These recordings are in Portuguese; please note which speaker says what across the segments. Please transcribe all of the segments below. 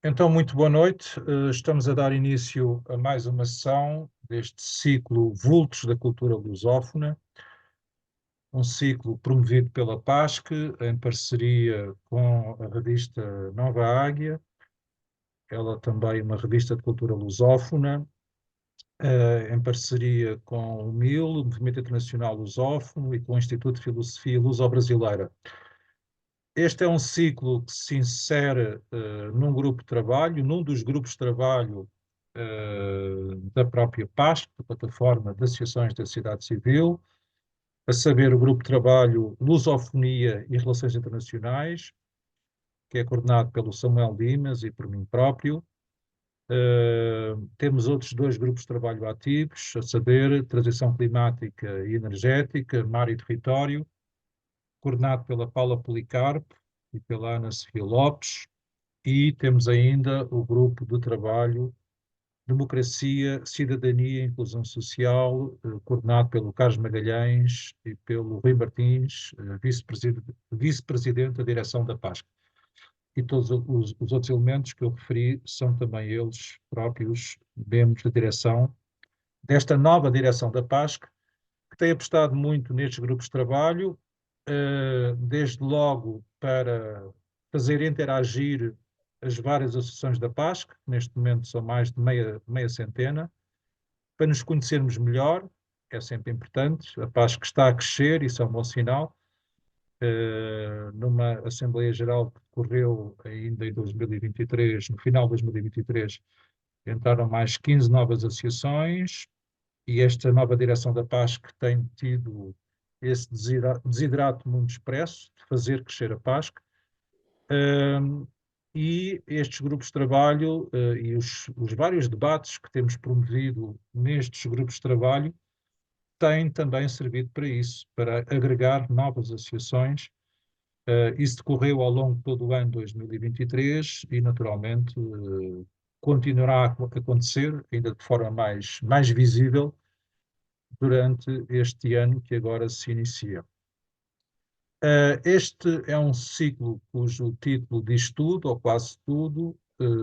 Speaker 1: Então, muito boa noite. Estamos a dar início a mais uma sessão deste ciclo Vultos da Cultura Lusófona, um ciclo promovido pela PASC, em parceria com a revista Nova Águia, ela também uma revista de cultura lusófona, em parceria com o MIL, o Movimento Internacional Lusófono, e com o Instituto de Filosofia Luso-Brasileira. Este é um ciclo que se insere num grupo de trabalho, num dos grupos de trabalho da própria PASC, da Plataforma de Associações da Sociedade Civil, a saber, o grupo de trabalho Lusofonia e Relações Internacionais, que é coordenado pelo Samuel Dimas e por mim próprio. Temos outros dois grupos de trabalho ativos, a saber, Transição Climática e Energética, Mar e Território, coordenado pela Paula Policarpo e pela Ana Sofia Lopes, e temos ainda o grupo de trabalho Democracia, Cidadania e Inclusão Social, coordenado pelo Carlos Magalhães e pelo Rui Martins, vice-presidente da direção da PASC. E todos os outros elementos que eu referi são também eles próprios membros da direção, desta nova direção da PASC, que tem apostado muito nestes grupos de trabalho, desde logo para fazer interagir as várias associações da PASC, que neste momento são mais de meia centena, para nos conhecermos melhor, é sempre importante. A PASC está a crescer, isso é um bom sinal. Numa Assembleia Geral que decorreu ainda em 2023, no final de 2023, entraram mais 15 novas associações, e esta nova direção da PASC tem tido esse desidrato muito expresso de fazer crescer a PASC. E estes grupos de trabalho e os vários debates que temos promovido nestes grupos de trabalho têm também servido para isso, para agregar novas associações. Isso decorreu ao longo de todo o ano 2023 e, naturalmente, continuará a acontecer, ainda de forma mais visível, durante este ano que agora se inicia. Este é um ciclo cujo título diz tudo, ou quase tudo,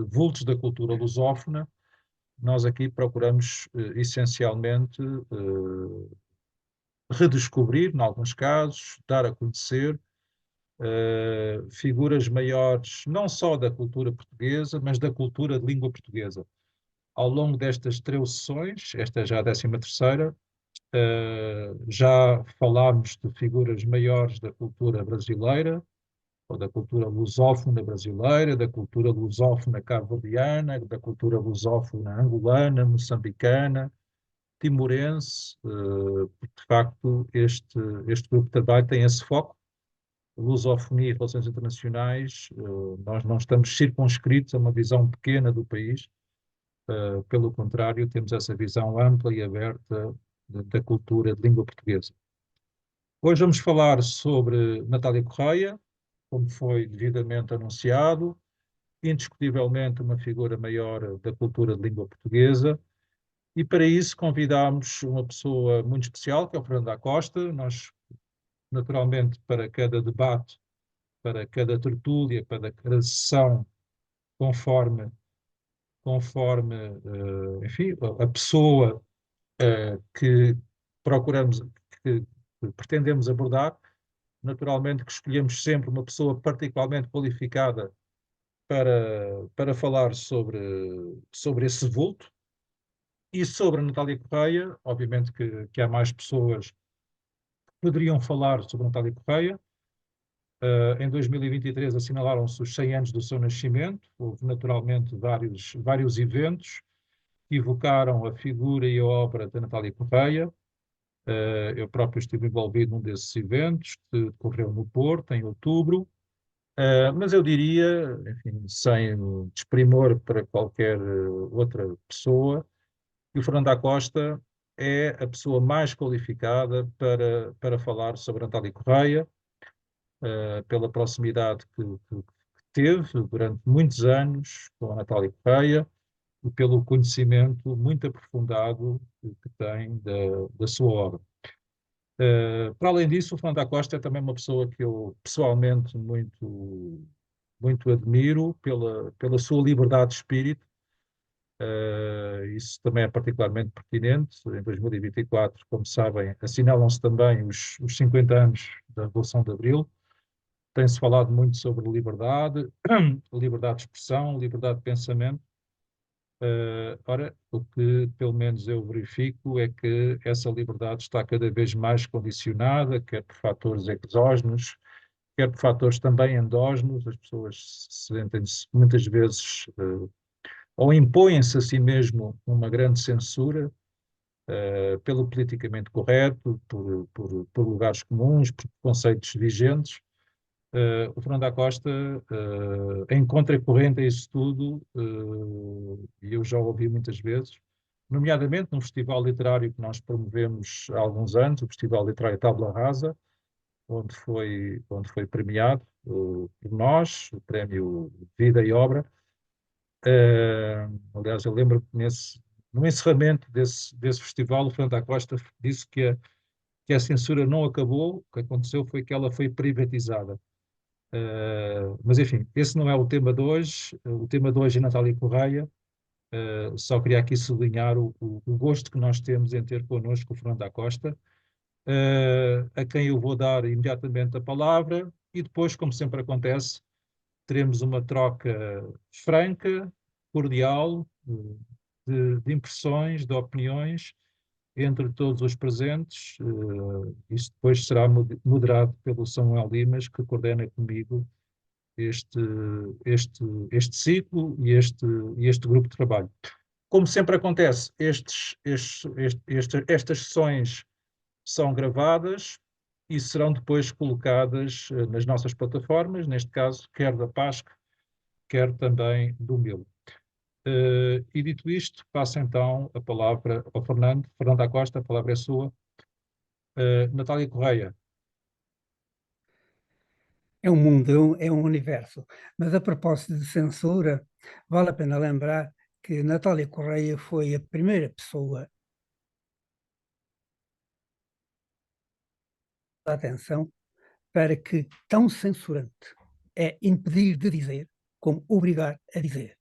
Speaker 1: Vultos da Cultura Lusófona. Nós aqui procuramos, essencialmente, redescobrir, em alguns casos, dar a conhecer figuras maiores, não só da cultura portuguesa, mas da cultura de língua portuguesa. Ao longo destas 13 sessões, esta é já a 13ª, já falámos de figuras maiores da cultura brasileira, ou da cultura lusófona brasileira, da cultura lusófona cabo-verdiana, da cultura lusófona angolana, moçambicana, timorense. De facto, este grupo de trabalho tem esse foco, lusofonia e relações internacionais. Nós não estamos circunscritos a uma visão pequena do país, pelo contrário, temos essa visão ampla e aberta da cultura de língua portuguesa. Hoje vamos falar sobre Natália Correia, como foi devidamente anunciado, indiscutivelmente uma figura maior da cultura de língua portuguesa, e para isso convidámos uma pessoa muito especial, que é o Fernando da Costa. Nós, naturalmente, para cada debate, para cada tertúlia, para cada sessão, conforme enfim, a pessoa que procuramos, que pretendemos abordar, naturalmente que escolhemos sempre uma pessoa particularmente qualificada para falar sobre esse vulto. E sobre a Natália Correia, obviamente que há mais pessoas que poderiam falar sobre a Natália Correia. Em 2023 assinalaram-se os 100 anos do seu nascimento. Houve naturalmente vários eventos que evocaram a figura e a obra da Natália Correia. Eu próprio estive envolvido num desses eventos, que decorreu no Porto, em outubro. Mas eu diria, enfim, sem desprimor para qualquer outra pessoa, que o Fernando da Costa é a pessoa mais qualificada para falar sobre Natália Correia, pela proximidade que teve durante muitos anos com a Natália Correia e pelo conhecimento muito aprofundado que tem da sua obra. Para além disso, o Fernando da Costa é também uma pessoa que eu pessoalmente muito admiro pela sua liberdade de espírito. Isso também é particularmente pertinente. Em 2024, como sabem, assinalam-se também os 50 anos da Revolução de Abril. Tem-se falado muito sobre liberdade, liberdade de expressão, liberdade de pensamento. Ora, o que pelo menos eu verifico é que essa liberdade está cada vez mais condicionada, quer por fatores exógenos, quer por fatores também endógenos. As pessoas sentem-se muitas vezes ou impõem-se a si mesmo uma grande censura pelo politicamente correto, por lugares comuns, por conceitos vigentes. O Fernando da Costa em contracorrente a isso tudo, e eu já ouvi muitas vezes, nomeadamente num festival literário que nós promovemos há alguns anos, o Festival Literário Tábula Rasa, onde foi premiado por nós, o prémio Vida e Obra. Aliás, eu lembro que no encerramento desse festival, o Fernando da Costa disse que a censura não acabou, o que aconteceu foi que ela foi privatizada. Mas, enfim, esse não é o tema de hoje. O tema de hoje é Natália Correia. Só queria aqui sublinhar o gosto que nós temos em ter connosco o Fernando da Costa, a quem eu vou dar imediatamente a palavra, e depois, como sempre acontece, teremos uma troca franca, cordial, de impressões, de opiniões entre todos os presentes. Isso depois será moderado pelo Samuel Limas, que coordena comigo este, este, este ciclo e este grupo de trabalho. Como sempre acontece, estas sessões são gravadas e serão depois colocadas nas nossas plataformas, neste caso, quer da PASC, quer também do MIL. E dito isto, passo então a palavra ao Fernando. Fernando da Costa, a palavra é sua. Natália Correia.
Speaker 2: É um mundo, é um universo. Mas a propósito de censura, vale a pena lembrar que Natália Correia foi a primeira pessoa da atenção para que tão censurante é impedir de dizer como obrigar a dizer.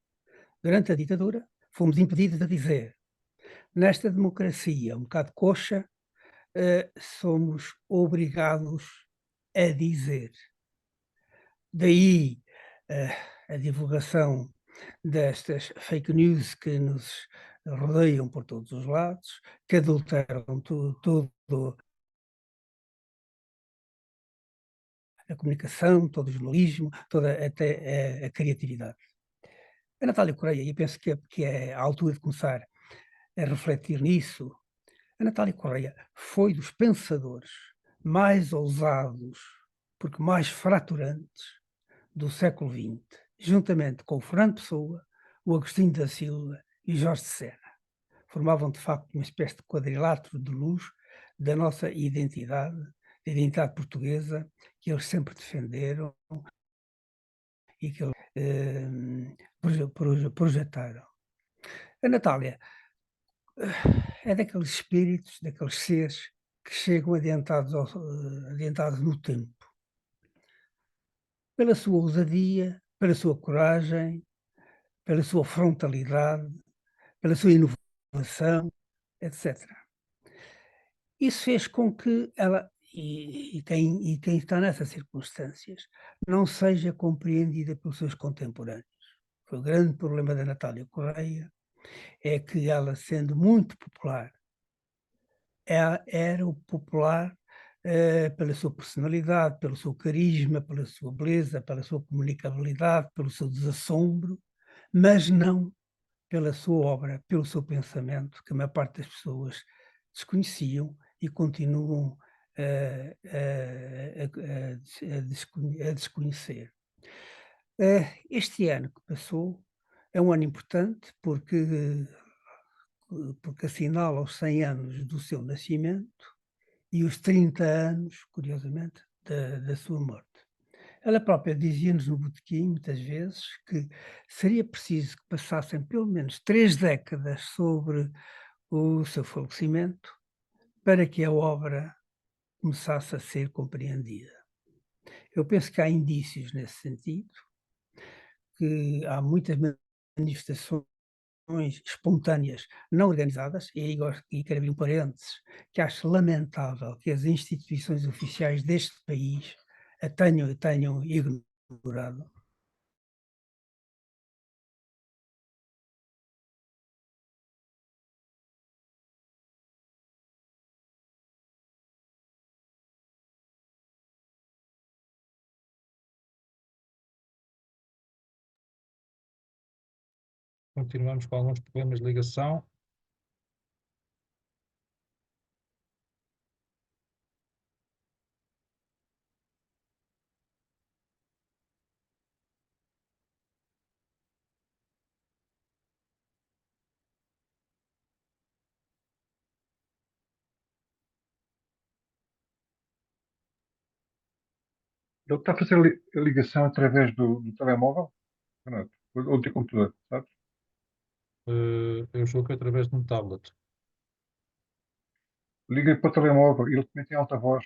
Speaker 2: Durante a ditadura, fomos impedidos de dizer. Nesta democracia um bocado coxa, somos obrigados a dizer. Daí a divulgação destas fake news que nos rodeiam por todos os lados, que adulteram tudo a comunicação, todo o jornalismo, toda até a criatividade. A Natália Correia, e eu penso que é a altura de começar a refletir nisso, a Natália Correia foi dos pensadores mais ousados, porque mais fraturantes do século XX, juntamente com o Fernando Pessoa, o Agostinho da Silva e Jorge de Sena. Formavam, de facto, uma espécie de quadrilátero de luz da nossa identidade, da identidade portuguesa, que eles sempre defenderam e que eles projetaram. A Natália é daqueles espíritos, daqueles seres que chegam adiantados no tempo. Pela sua ousadia, pela sua coragem, pela sua frontalidade, pela sua inovação, etc. Isso fez com que ela, quem está nessas circunstâncias, não seja compreendida pelos seus contemporâneos. Foi o grande problema da Natália Correia, é que ela, sendo muito popular, ela era o popular pela sua personalidade, pelo seu carisma, pela sua beleza, pela sua comunicabilidade, pelo seu desassombro, mas não pela sua obra, pelo seu pensamento, que a maior parte das pessoas desconheciam e continuam a desconhecer. Este ano que passou é um ano importante porque assinala os 100 anos do seu nascimento e os 30 anos, curiosamente, da sua morte. Ela própria dizia-nos no botequim, muitas vezes, que seria preciso que passassem pelo menos 3 décadas sobre o seu falecimento para que a obra começasse a ser compreendida. Eu penso que há indícios nesse sentido. que há muitas manifestações espontâneas não organizadas, e aí e quero abrir um parênteses, que acho lamentável que as instituições oficiais deste país a tenham ignorado.
Speaker 1: Continuamos com alguns problemas de ligação.
Speaker 3: Ele está a fazer a ligação através do telemóvel, Renato, ou do teu computador, sabes?
Speaker 1: Eu jogo através de um tablet,
Speaker 3: Liga para o telemóvel e ele também tem alta voz.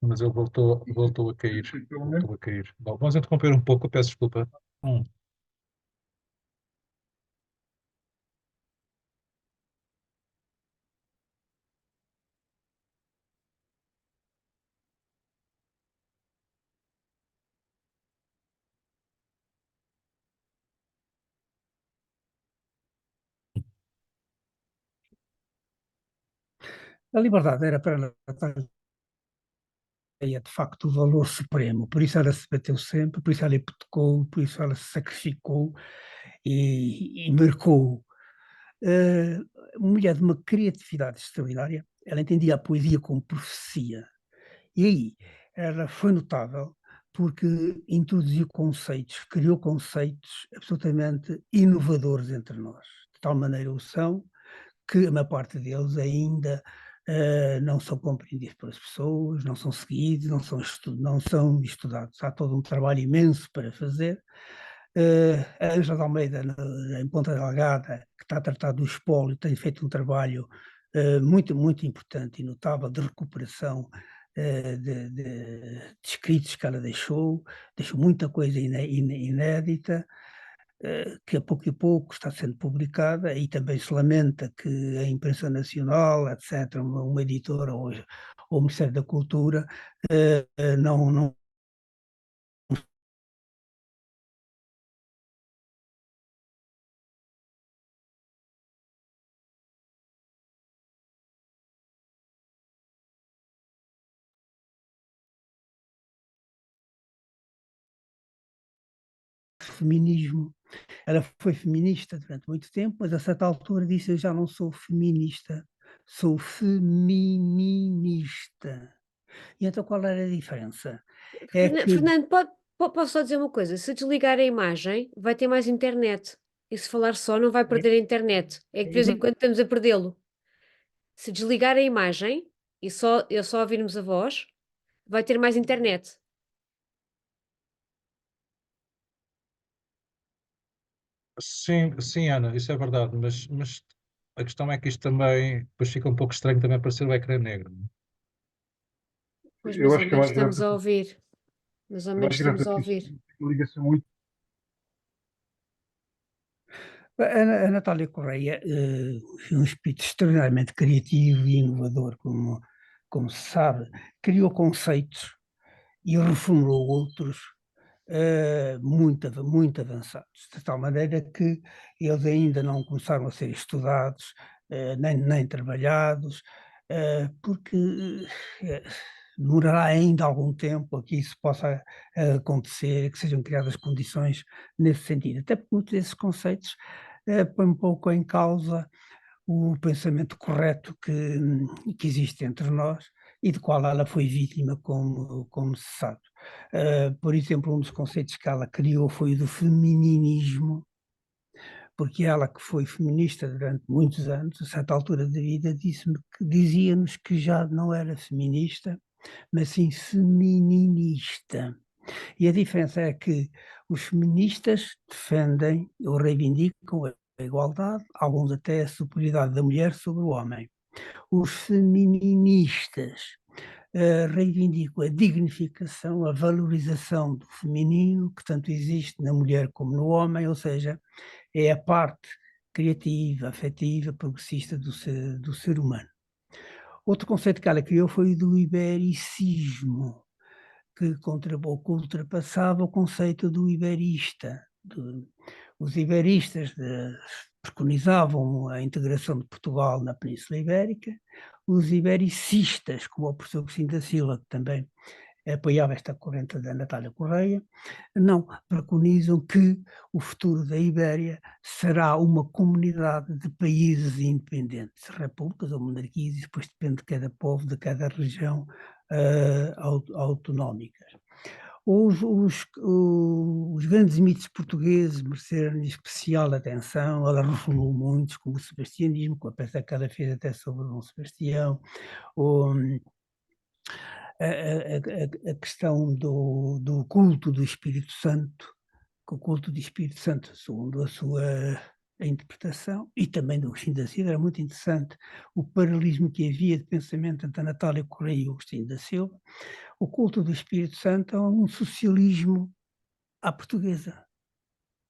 Speaker 1: mas ele voltou a cair.
Speaker 3: Pelo menos.
Speaker 1: Voltou a cair. Bom, vamos interromper um pouco, eu peço desculpa.
Speaker 2: A liberdade era para Natália de facto o valor supremo, por isso ela se bateu sempre, por isso ela hipotecou, por isso ela se sacrificou e marcou. Eh, Mulher de uma criatividade extraordinária, ela entendia a poesia como profecia. E aí, ela foi notável porque introduziu conceitos, criou conceitos absolutamente inovadores entre nós. De tal maneira o são que a maior parte deles ainda não são compreendidos pelas pessoas, não são seguidos, não são estudados. Há todo um trabalho imenso para fazer. A Ângela de Almeida, em Ponta Delgada, que está a tratar do espólio, tem feito um trabalho muito, muito importante e notável de recuperação de escritos que ela deixou muita coisa inédita, que a pouco e pouco está sendo publicada, e também se lamenta que a imprensa nacional, etc., uma editora ou o Ministério da Cultura não feminismo. Ela foi feminista durante muito tempo, mas a certa altura disse: "Eu já não sou feminista, sou feminista". E então qual era a diferença? É que
Speaker 4: Fernando, posso só dizer uma coisa? Se desligar a imagem, vai ter mais internet. E se falar só, não vai perder a internet. É que de vez em quando estamos a perdê-lo. Se desligar a imagem e só ouvirmos a voz, vai ter mais internet.
Speaker 1: Sim, sim, Ana, isso é verdade, mas a questão é que isto também depois fica um pouco estranho também aparecer o ecrã negro. Não é?
Speaker 4: Pois,
Speaker 3: Eu
Speaker 4: mas ao
Speaker 3: acho que é
Speaker 4: menos
Speaker 3: mais grave
Speaker 4: estamos
Speaker 3: do
Speaker 4: a
Speaker 3: que isso.
Speaker 4: ouvir. Mas ao
Speaker 3: É
Speaker 4: menos
Speaker 3: mais grave
Speaker 4: estamos
Speaker 3: do
Speaker 4: a
Speaker 3: que isso.
Speaker 4: ouvir.
Speaker 3: Uma ligação muito.
Speaker 2: a Natália Correia foi um espírito extraordinariamente criativo e inovador, como se sabe, criou conceitos e reformulou outros muito avançados, de tal maneira que eles ainda não começaram a ser estudados, nem trabalhados, porque eh, demorará ainda algum tempo a que isso possa acontecer, que sejam criadas condições nesse sentido. Até porque muitos desses conceitos põem um pouco em causa o pensamento correto que existe entre nós e do qual ela foi vítima, como se sabe. Por exemplo, um dos conceitos que ela criou foi o do femininismo, porque ela, que foi feminista durante muitos anos, a certa altura da vida, dizia-nos que já não era feminista, mas sim femininista. E a diferença é que os feministas defendem ou reivindicam a igualdade, alguns até a superioridade da mulher sobre o homem. Os femininistas reivindico a dignificação, a valorização do feminino, que tanto existe na mulher como no homem, ou seja, é a parte criativa, afetiva, progressista do ser humano. Outro conceito que ela criou foi o do ibericismo, que ultrapassava o conceito do iberista. Os iberistas preconizavam a integração de Portugal na Península Ibérica, os ibericistas, como o professor Agostinho da Silva, que também apoiava esta corrente da Natália Correia, não preconizam que o futuro da Ibéria será uma comunidade de países independentes, repúblicas ou monarquias, e depois depende de cada povo, de cada região autonómicas. Os grandes mitos portugueses mereceram especial atenção, ela reformulou muitos, como o sebastianismo, com a peça que ela fez até sobre Dom Sebastião, ou a questão do culto do Espírito Santo, que o culto do Espírito Santo, segundo a sua interpretação, e também do Agostinho da Silva, era muito interessante o paralelismo que havia de pensamento entre a Natália Correia e o Agostinho da Silva. O culto do Espírito Santo é um socialismo à portuguesa,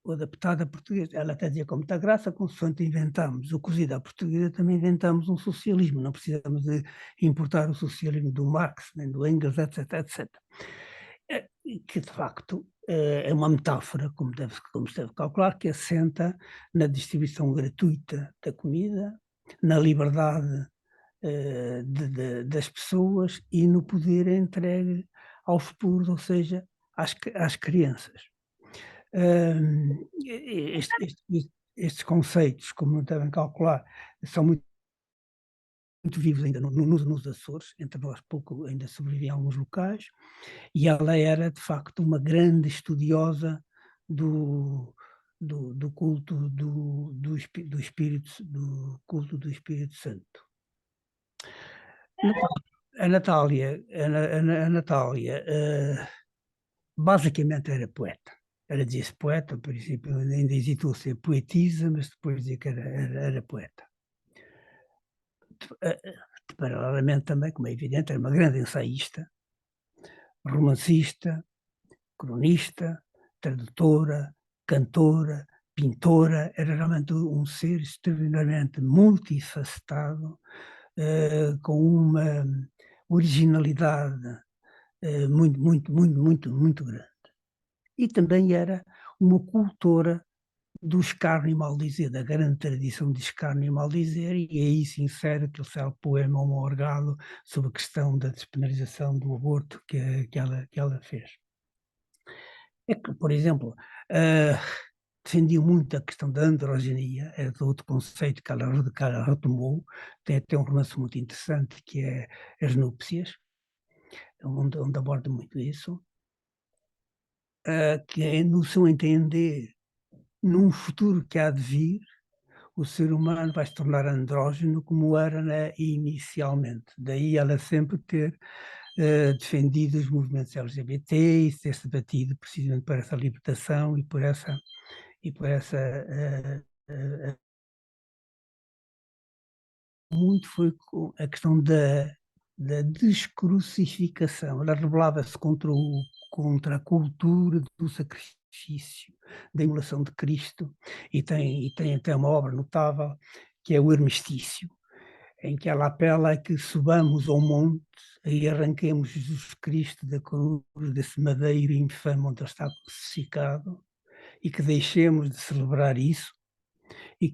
Speaker 2: ou adaptado à portuguesa. Ela até dizia com muita graça, consoante inventamos o cozido à portuguesa, também inventamos um socialismo, não precisamos de importar o socialismo do Marx, nem do Engels, etc, etc. Que de facto é uma metáfora, como se deve calcular, que assenta na distribuição gratuita da comida, na liberdade das pessoas e no poder entregue aos puros, ou seja, às crianças. Estes conceitos, como devem calcular, são muito vivos ainda nos Açores, entre nós pouco ainda sobreviviam alguns locais, e ela era de facto uma grande estudiosa do culto do culto do Espírito Santo. A Natália, basicamente era poeta. Ela dizia-se poeta, ao princípio ainda hesitou ser poetisa, mas depois dizia que era poeta. Paralelamente também, como é evidente, era uma grande ensaísta, romancista, cronista, tradutora, cantora, pintora, era realmente um ser extraordinariamente multifacetado, com uma originalidade muito grande. E também era uma cultora do escárnio e maldizer, da grande tradição de escárnio e maldizer, e aí se insere aquele célebre poema Homo Orgado sobre a questão da despenalização do aborto que ela fez. É que, por exemplo, defendia muito a questão da androgenia, era outro conceito que ela retomou, tem até um romance muito interessante que é As Núpcias, onde aborda muito isso, que é, no seu entender, num futuro que há de vir, o ser humano vai se tornar andrógeno como era inicialmente. Daí ela sempre ter defendido os movimentos LGBT e ter-se batido precisamente por essa libertação e por essa muito foi a questão da descrucificação. Ela rebelava-se contra a cultura do sacrifício, da imolação de Cristo, e tem até uma obra notável que é o Armistício, em que ela apela a que subamos ao monte e arranquemos Jesus Cristo da cruz, desse madeiro infame onde ele está crucificado, e que deixemos de celebrar isso, e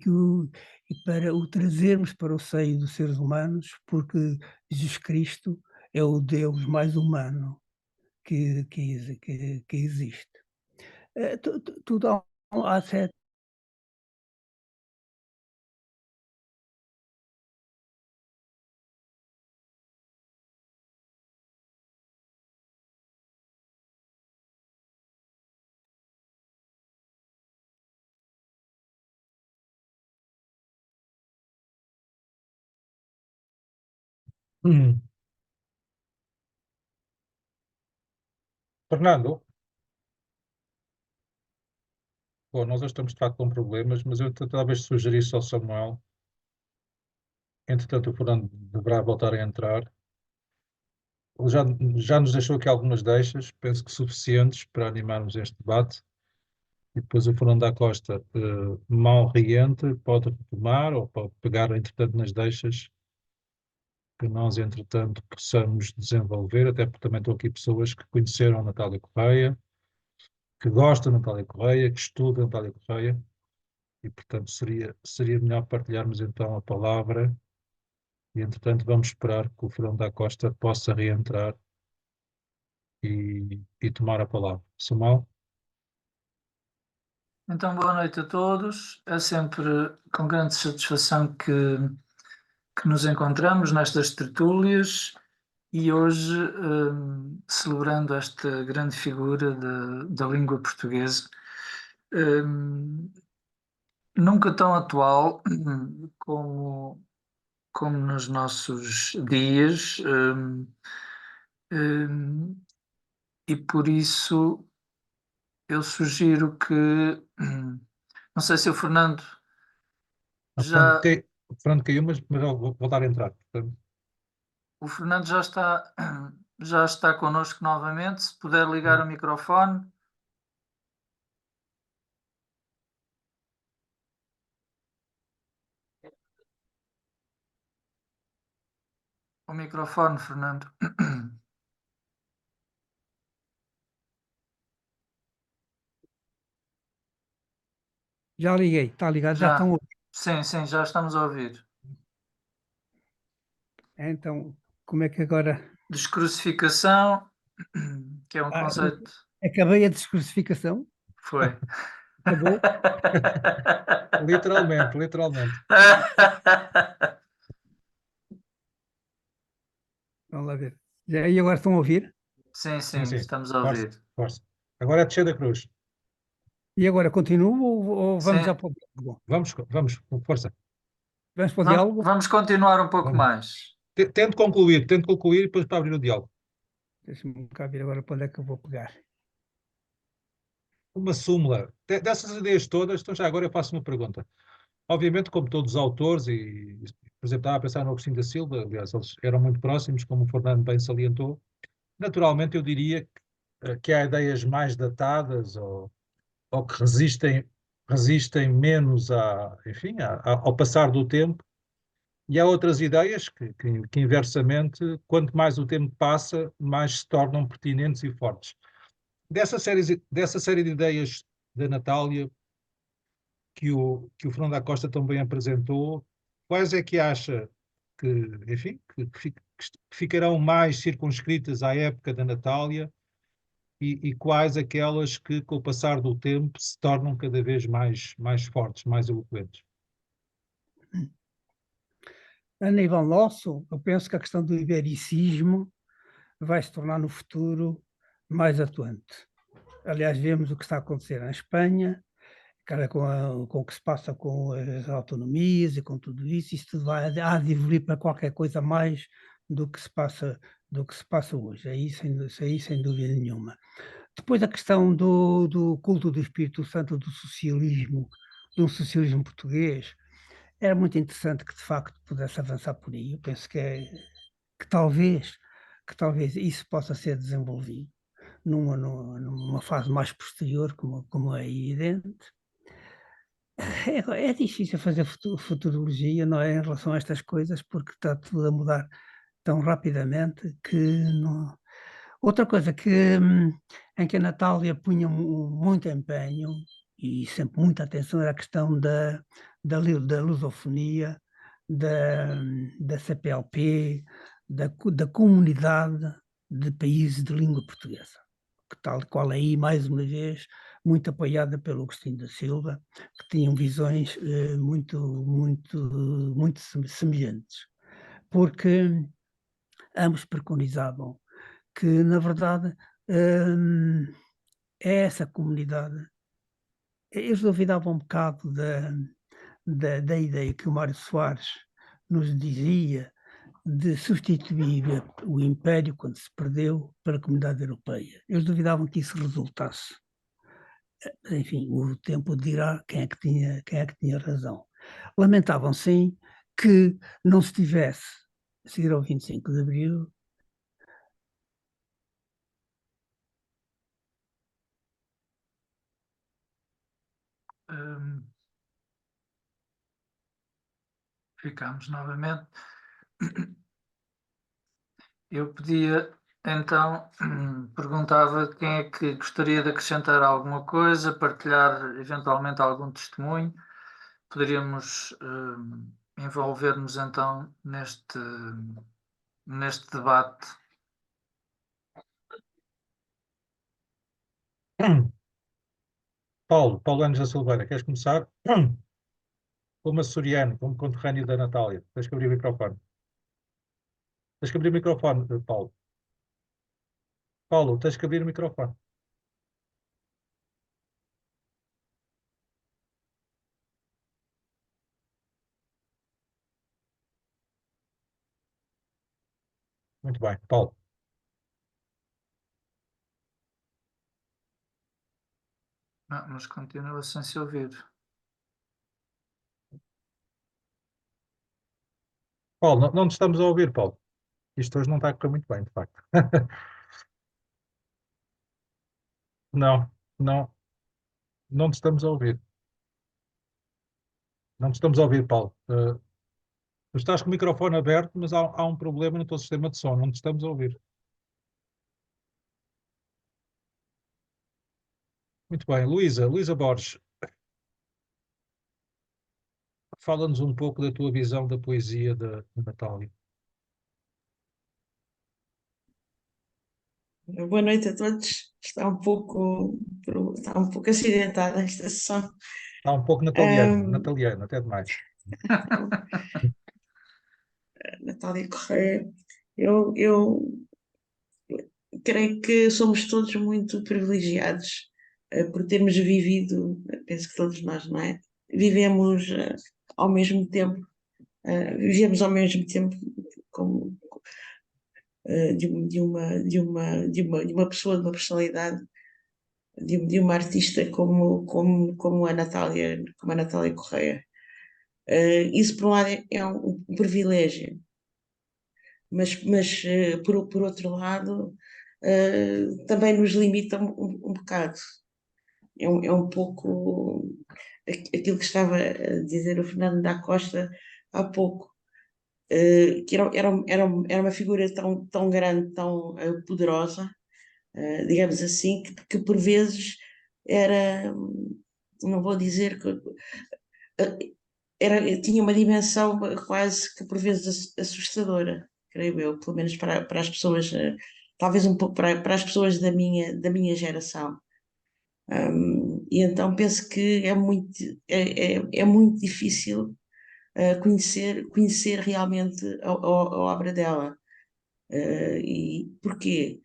Speaker 2: para o trazermos para o seio dos seres humanos, porque Jesus Cristo é o Deus mais humano que existe. Tudo há certo.
Speaker 1: Fernando, bom, nós hoje estamos de facto com problemas, mas eu talvez sugerisse ao Samuel, entretanto o Fernando deverá voltar a entrar, Ele já nos deixou aqui algumas deixas, penso que suficientes para animarmos este debate. E depois o Fernando da Costa, mal riente, pode retomar ou pode pegar, entretanto, nas deixas que nós, entretanto, possamos desenvolver, até porque também estão aqui pessoas que conheceram a Natália Correia, que gostam da Natália Correia, que estudam a Natália Correia, e, portanto, seria melhor partilharmos então a palavra e, entretanto, vamos esperar que o Fernando da Costa possa reentrar e tomar a palavra. Samuel?
Speaker 5: Então, boa noite a todos. É sempre com grande satisfação que nos encontramos nestas tertúlias e hoje, celebrando esta grande figura da língua portuguesa, nunca tão atual como nos nossos dias, e por isso eu sugiro que, não sei se o Fernando já,
Speaker 1: O Fernando caiu, mas eu vou voltar a entrar. Portanto,
Speaker 5: o Fernando já está connosco novamente, se puder ligar o microfone. O microfone, Fernando.
Speaker 2: Já liguei, está ligado, já
Speaker 5: Já.
Speaker 2: estão.
Speaker 5: Sim, já estamos a ouvir.
Speaker 2: Então, como é que agora.
Speaker 5: Descrucificação, que é um conceito.
Speaker 2: Acabei a descrucificação?
Speaker 5: Foi.
Speaker 2: Acabou?
Speaker 1: literalmente.
Speaker 2: Vamos lá ver. E agora estão a ouvir?
Speaker 5: Sim,
Speaker 1: Sim.
Speaker 5: estamos a
Speaker 1: Força,
Speaker 5: ouvir.
Speaker 1: força. Agora é descer da cruz.
Speaker 2: E agora continuo ou vamos
Speaker 5: Sim.
Speaker 2: já para o diálogo?
Speaker 1: Vamos, com força.
Speaker 2: Vamos para o diálogo?
Speaker 5: Vamos continuar um pouco
Speaker 1: Vamos.
Speaker 5: mais.
Speaker 1: Tento concluir e depois para abrir o diálogo.
Speaker 2: Deixa-me cá ver agora para onde é que eu vou pegar.
Speaker 1: Uma súmula. Dessas ideias todas, então já agora eu faço uma pergunta. Obviamente, como todos os autores, por exemplo, estava a pensar no Agostinho da Silva, aliás, eles eram muito próximos, como o Fernando bem salientou. Naturalmente, eu diria que há ideias mais datadas ou que resistem menos ao passar do tempo, e há outras ideias que inversamente, quanto mais o tempo passa, mais se tornam pertinentes e fortes. Dessa série de ideias da Natália, que o Fernando da Costa também apresentou, quais é que acha que, enfim, que ficarão mais circunscritas à época da Natália e quais aquelas que, com o passar do tempo, se tornam cada vez mais fortes, mais eloquentes?
Speaker 2: A nível nosso, eu penso que a questão do ibericismo vai se tornar no futuro mais atuante. Aliás, vemos o que está a acontecer na Espanha, cara, com o que se passa com as autonomias e com tudo isso, isto há de evoluir para qualquer coisa mais do que se passa hoje. Isso aí sem dúvida nenhuma. Depois a questão do culto do Espírito Santo, do socialismo português, era muito interessante que de facto pudesse avançar por aí. Eu penso que talvez isso possa ser desenvolvido numa fase mais posterior, como é evidente. É difícil fazer futurologia, não é, em relação a estas coisas, porque está tudo a mudar tão rapidamente que não. Outra coisa em que a Natália punha muito empenho e sempre muita atenção era a questão da lusofonia, da CPLP, da comunidade de países de língua portuguesa, que tal qual aí, mais uma vez, muito apoiada pelo Agostinho da Silva, que tinham visões muito semelhantes, porque ambos preconizavam que, na verdade, é essa comunidade. Eles duvidavam um bocado da ideia que o Mário Soares nos dizia de substituir o Império, quando se perdeu, pela Comunidade Europeia. Eles duvidavam que isso resultasse. Enfim, o tempo dirá quem é que tinha razão. Lamentavam, sim, que não se tivesse, a seguir ao 25 de Abril,
Speaker 5: hum, ficamos novamente. Eu pedia, então, perguntava quem é que gostaria de acrescentar alguma coisa, partilhar eventualmente algum testemunho. Poderíamos envolver-nos então neste debate.
Speaker 1: Paulo Anos da Silveira, queres começar? Como açoriano, como conterrâneo da Natália. Tens que abrir o microfone. Tens que abrir o microfone, Paulo. Paulo, tens que abrir o microfone. Muito bem, Paulo.
Speaker 5: Não, mas continua sem se ouvir.
Speaker 1: Paulo, não te estamos a ouvir, Paulo. Isto hoje não está a correr muito bem, de facto. Não, não, não te estamos a ouvir. Não te estamos a ouvir, Paulo. Tu estás com o microfone aberto, mas há um problema no teu sistema de som. Não te estamos a ouvir. Muito bem. Luísa Borges, fala-nos um pouco da tua visão da poesia da Natália.
Speaker 6: Boa noite a todos. Está um pouco acidentada esta sessão.
Speaker 1: Está um pouco
Speaker 6: Ahm,
Speaker 1: nataliano, até demais.
Speaker 6: Natália Correia, eu creio que somos todos muito privilegiados por termos vivido, penso que todos nós, não é? Vivemos ao mesmo tempo, vivemos ao mesmo tempo como, de uma pessoa, de uma personalidade, de uma artista como a Natália Correia. Isso, por um lado, é um privilégio, mas por outro lado, também nos limita um bocado. É um pouco aquilo que estava a dizer o Fernando da Costa há pouco, que era uma figura tão grande, tão poderosa, digamos assim, que por vezes era, não vou dizer que tinha uma dimensão quase que por vezes assustadora, creio eu, pelo menos para as pessoas, talvez um pouco para as pessoas da minha geração. E então penso que é muito difícil conhecer realmente a obra dela. E porquê?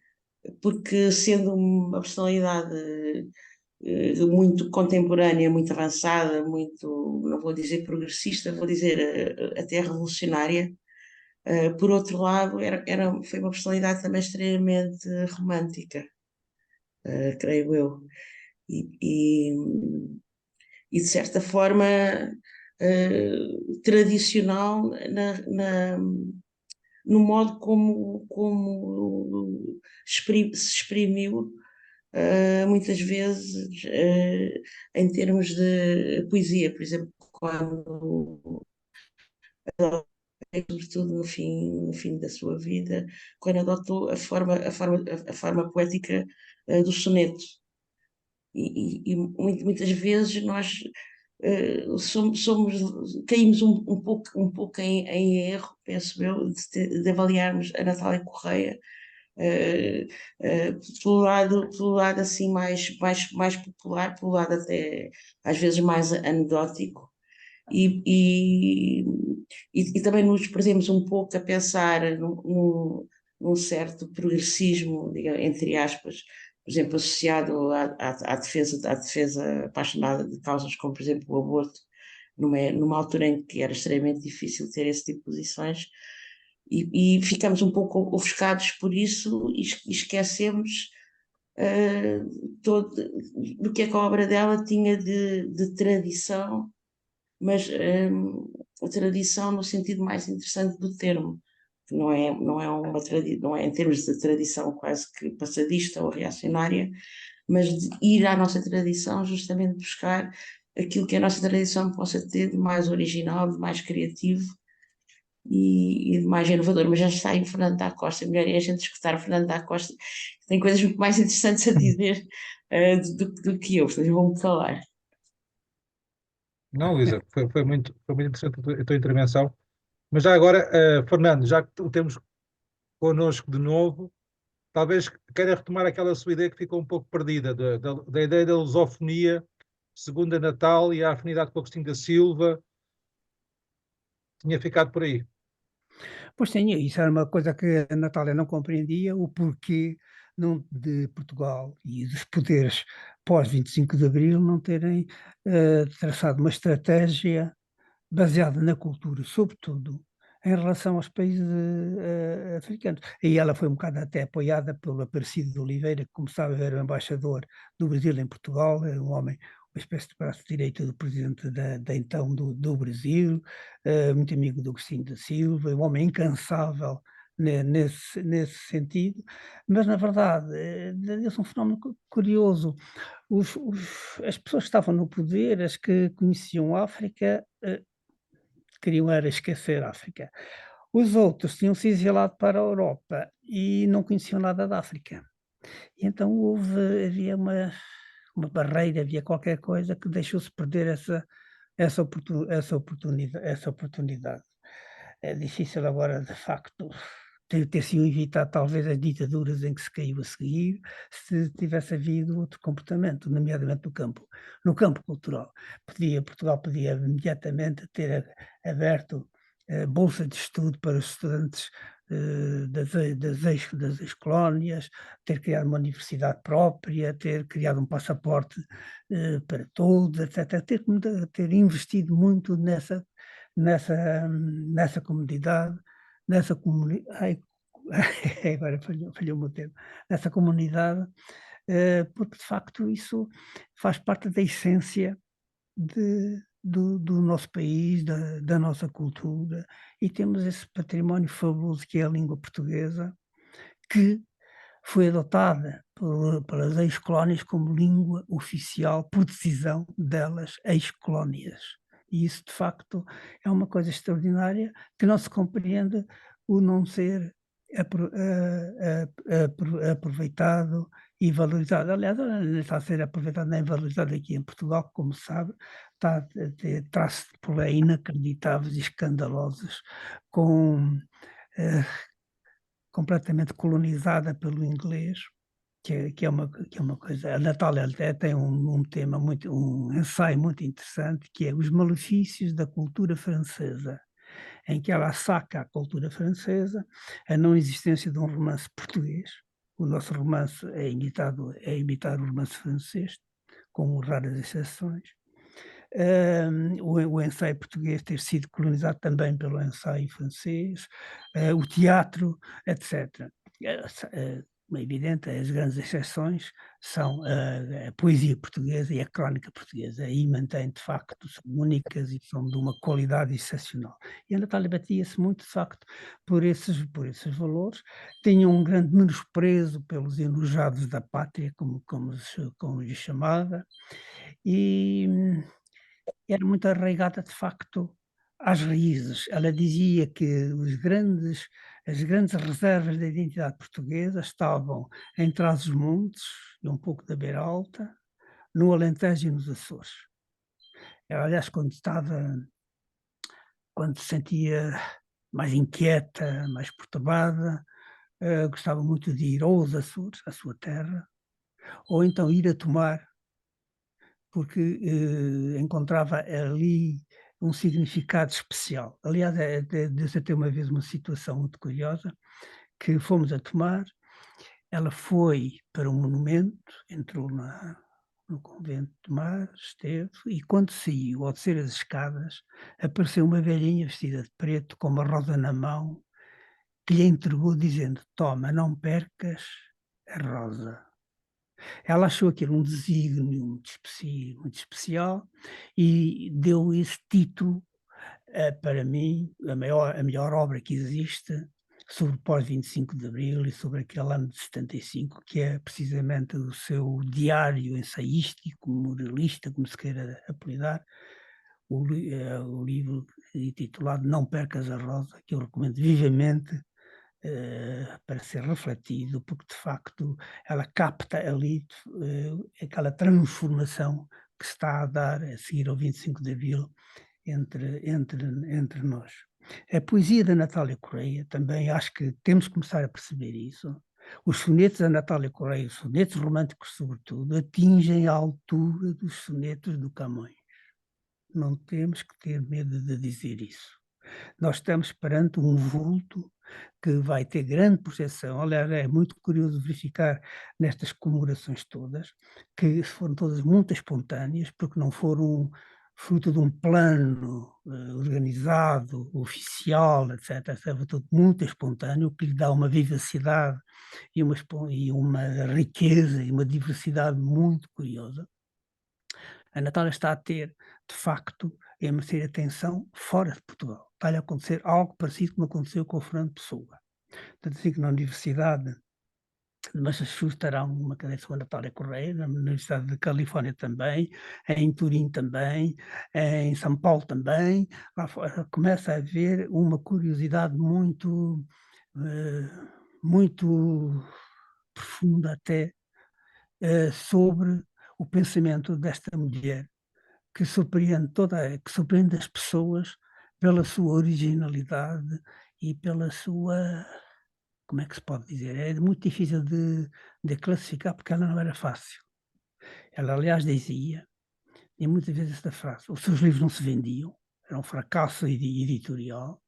Speaker 6: Porque sendo uma personalidade muito contemporânea, muito avançada, muito, não vou dizer progressista, vou dizer até revolucionária. Por outro lado, foi uma personalidade também extremamente romântica, creio eu. E, e, de certa forma tradicional no modo como se exprimiu muitas vezes em termos de poesia, por exemplo, quando, sobretudo no fim da sua vida, quando adotou a forma poética do soneto. E muitas vezes nós caímos um pouco em erro, penso eu, de avaliarmos a Natália Correia pelo lado assim mais popular, pelo lado até às vezes mais anedótico, e, e, e também nos perdemos um pouco a pensar num certo progressismo, digamos, entre aspas, por exemplo, associado à defesa apaixonada de causas como, por exemplo, o aborto, numa altura em que era extremamente difícil ter esse tipo de posições, e ficamos um pouco ofuscados por isso e esquecemos todo, do que é que a obra dela tinha de tradição, mas a tradição no sentido mais interessante do termo, que não é em termos de tradição quase que passadista ou reacionária, mas de ir à nossa tradição justamente buscar aquilo que a nossa tradição possa ter de mais original, de mais criativo e de mais inovador. Mas já está aí o Fernando da Costa, melhor é a gente escutar o Fernando da Costa, que tem coisas muito mais interessantes a dizer do que eu, portanto, eu vou-me calar.
Speaker 1: Não, Luísa, foi muito interessante a tua intervenção. Mas já agora, Fernando, já que o temos connosco de novo, talvez queira retomar aquela sua ideia que ficou um pouco perdida, da ideia da lusofonia, segundo a Natal e a afinidade com o Agostinho da Silva, tinha ficado por aí.
Speaker 2: Pois sim, isso era uma coisa que a Natália não compreendia, o porquê de Portugal e dos poderes pós 25 de Abril não terem traçado uma estratégia baseada na cultura, sobretudo em relação aos países africanos. E ela foi um bocado até apoiada pelo Aparecido de Oliveira, que, como sabe, era o embaixador do Brasil em Portugal, era um homem, uma espécie de braço direito do presidente da então do Brasil, muito amigo do Agostinho da Silva, um homem incansável nesse sentido, mas na verdade é um fenómeno curioso. As pessoas que estavam no poder, as que conheciam a África, queriam era esquecer a África. Os outros tinham se exilado para a Europa e não conheciam nada da África. E então havia uma barreira, havia qualquer coisa que deixou-se perder essa oportunidade. É difícil agora, de facto, ter sido evitado talvez as ditaduras em que se caiu a seguir, se tivesse havido outro comportamento, nomeadamente no campo cultural. Portugal podia imediatamente ter aberto bolsa de estudo para os estudantes das ex-colónias, ter criado uma universidade própria, ter criado um passaporte para todos, etc. Ter investido muito nessa comunidade, agora falhou o meu termo, nessa comunidade, porque de facto isso faz parte da essência do nosso país, da nossa cultura, e temos esse património fabuloso que é a língua portuguesa, que foi adotada pelas ex-colónias como língua oficial por decisão delas, ex-colónias. E isso, de facto, é uma coisa extraordinária que não se compreende o não ser aproveitado e valorizado. Aliás, não está a ser aproveitado nem valorizado aqui em Portugal, como sabe, está a ter traços de poder inacreditáveis e escandalosos, com completamente colonizada pelo inglês, que é uma coisa. A Natália até tem um tema um ensaio muito interessante, que é os malefícios da cultura francesa, em que ela saca a cultura francesa, a não existência de um romance português. O nosso romance é imitar o romance francês, com raras exceções. O ensaio português ter sido colonizado também pelo ensaio francês, o teatro, etc. É evidente, as grandes exceções são a poesia portuguesa e a crónica portuguesa. Aí mantém, de facto, são únicas e são de uma qualidade excepcional. E a Natália batia-se muito, de facto, por esses valores. Tinha um grande menosprezo pelos enojados da pátria, como lhe chamava, e era muito arraigada, de facto, às raízes. Ela dizia que as grandes reservas da identidade portuguesa estavam em Trás-os-Montes e um pouco da Beira Alta, no Alentejo e nos Açores. Ela, aliás, quando se sentia mais inquieta, mais perturbada, gostava muito de ir ou aos Açores, à sua terra, ou então ir a Tomar, porque encontrava ali um significado especial. Aliás, deu-se até uma vez uma situação muito curiosa, que fomos a Tomar, ela foi para um monumento, entrou no convento de Tomar, esteve, e quando saiu, ao descer as escadas, apareceu uma velhinha vestida de preto, com uma rosa na mão, que lhe entregou dizendo: "Toma, não percas a rosa". Ela achou aquilo um desígnio muito especial e deu esse título, para mim, a melhor obra que existe sobre o pós-25 de Abril e sobre aquele ano de 75, que é precisamente o seu diário ensaístico, moralista, como se queira apelidar, o livro intitulado Não Percas a Rosa, que eu recomendo vivamente para ser refletido, porque de facto ela capta ali aquela transformação que se está a dar a seguir ao 25 de Abril entre nós. A poesia da Natália Correia também acho que temos que começar a perceber isso. Os sonetos da Natália Correia, os sonetos românticos sobretudo, atingem a altura dos sonetos do Camões. Não temos que ter medo de dizer isso. Nós estamos perante um vulto que vai ter grande projeção. Aliás, é muito curioso verificar nestas comemorações todas, que foram todas muito espontâneas, porque não foram fruto de um plano organizado, oficial, etc. Estava tudo muito espontâneo, o que lhe dá uma vivacidade e uma riqueza e uma diversidade muito curiosa. A Natália está a ter, de facto, a merecer atenção fora de Portugal. Está-lhe a acontecer algo parecido como aconteceu com o Fernando Pessoa. Tanto assim que na Universidade de Massachusetts terá uma cadeira sobre a Natália Correia, na Universidade de Califórnia também, em Turim também, em São Paulo também. Lá fora começa a haver uma curiosidade muito, muito profunda até sobre o pensamento desta mulher, que surpreende as pessoas pela sua originalidade e pela sua, como é que se pode dizer? É muito difícil de classificar, porque ela não era fácil. Ela, aliás, dizia, e muitas vezes esta frase, os seus livros não se vendiam, era um fracasso editorial,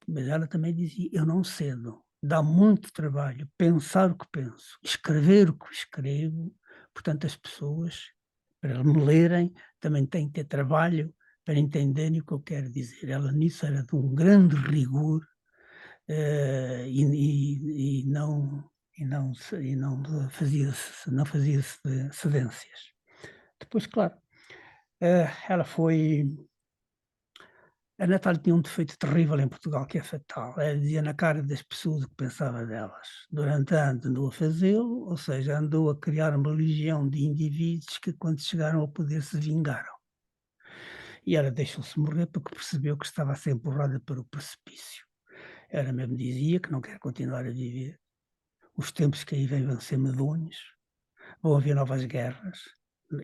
Speaker 2: mas ela também dizia, eu não cedo, dá muito trabalho pensar o que penso, escrever o que escrevo, portanto as pessoas, para me lerem, também têm que ter trabalho para entenderem o que eu quero dizer. Ela nisso era de um grande rigor e não fazia cedências. Depois, claro, ela foi... A Natália tinha um defeito terrível em Portugal, que é fatal. Ela dizia na cara das pessoas o que pensava delas. Durante anos andou a fazê-lo, ou seja, andou a criar uma legião de indivíduos que, quando chegaram ao poder, se vingaram. E ela deixou-se morrer porque percebeu que estava a ser empurrada para o precipício. Ela mesmo dizia que não quer continuar a viver. Os tempos que aí vêm vão ser medonhos, vão haver novas guerras.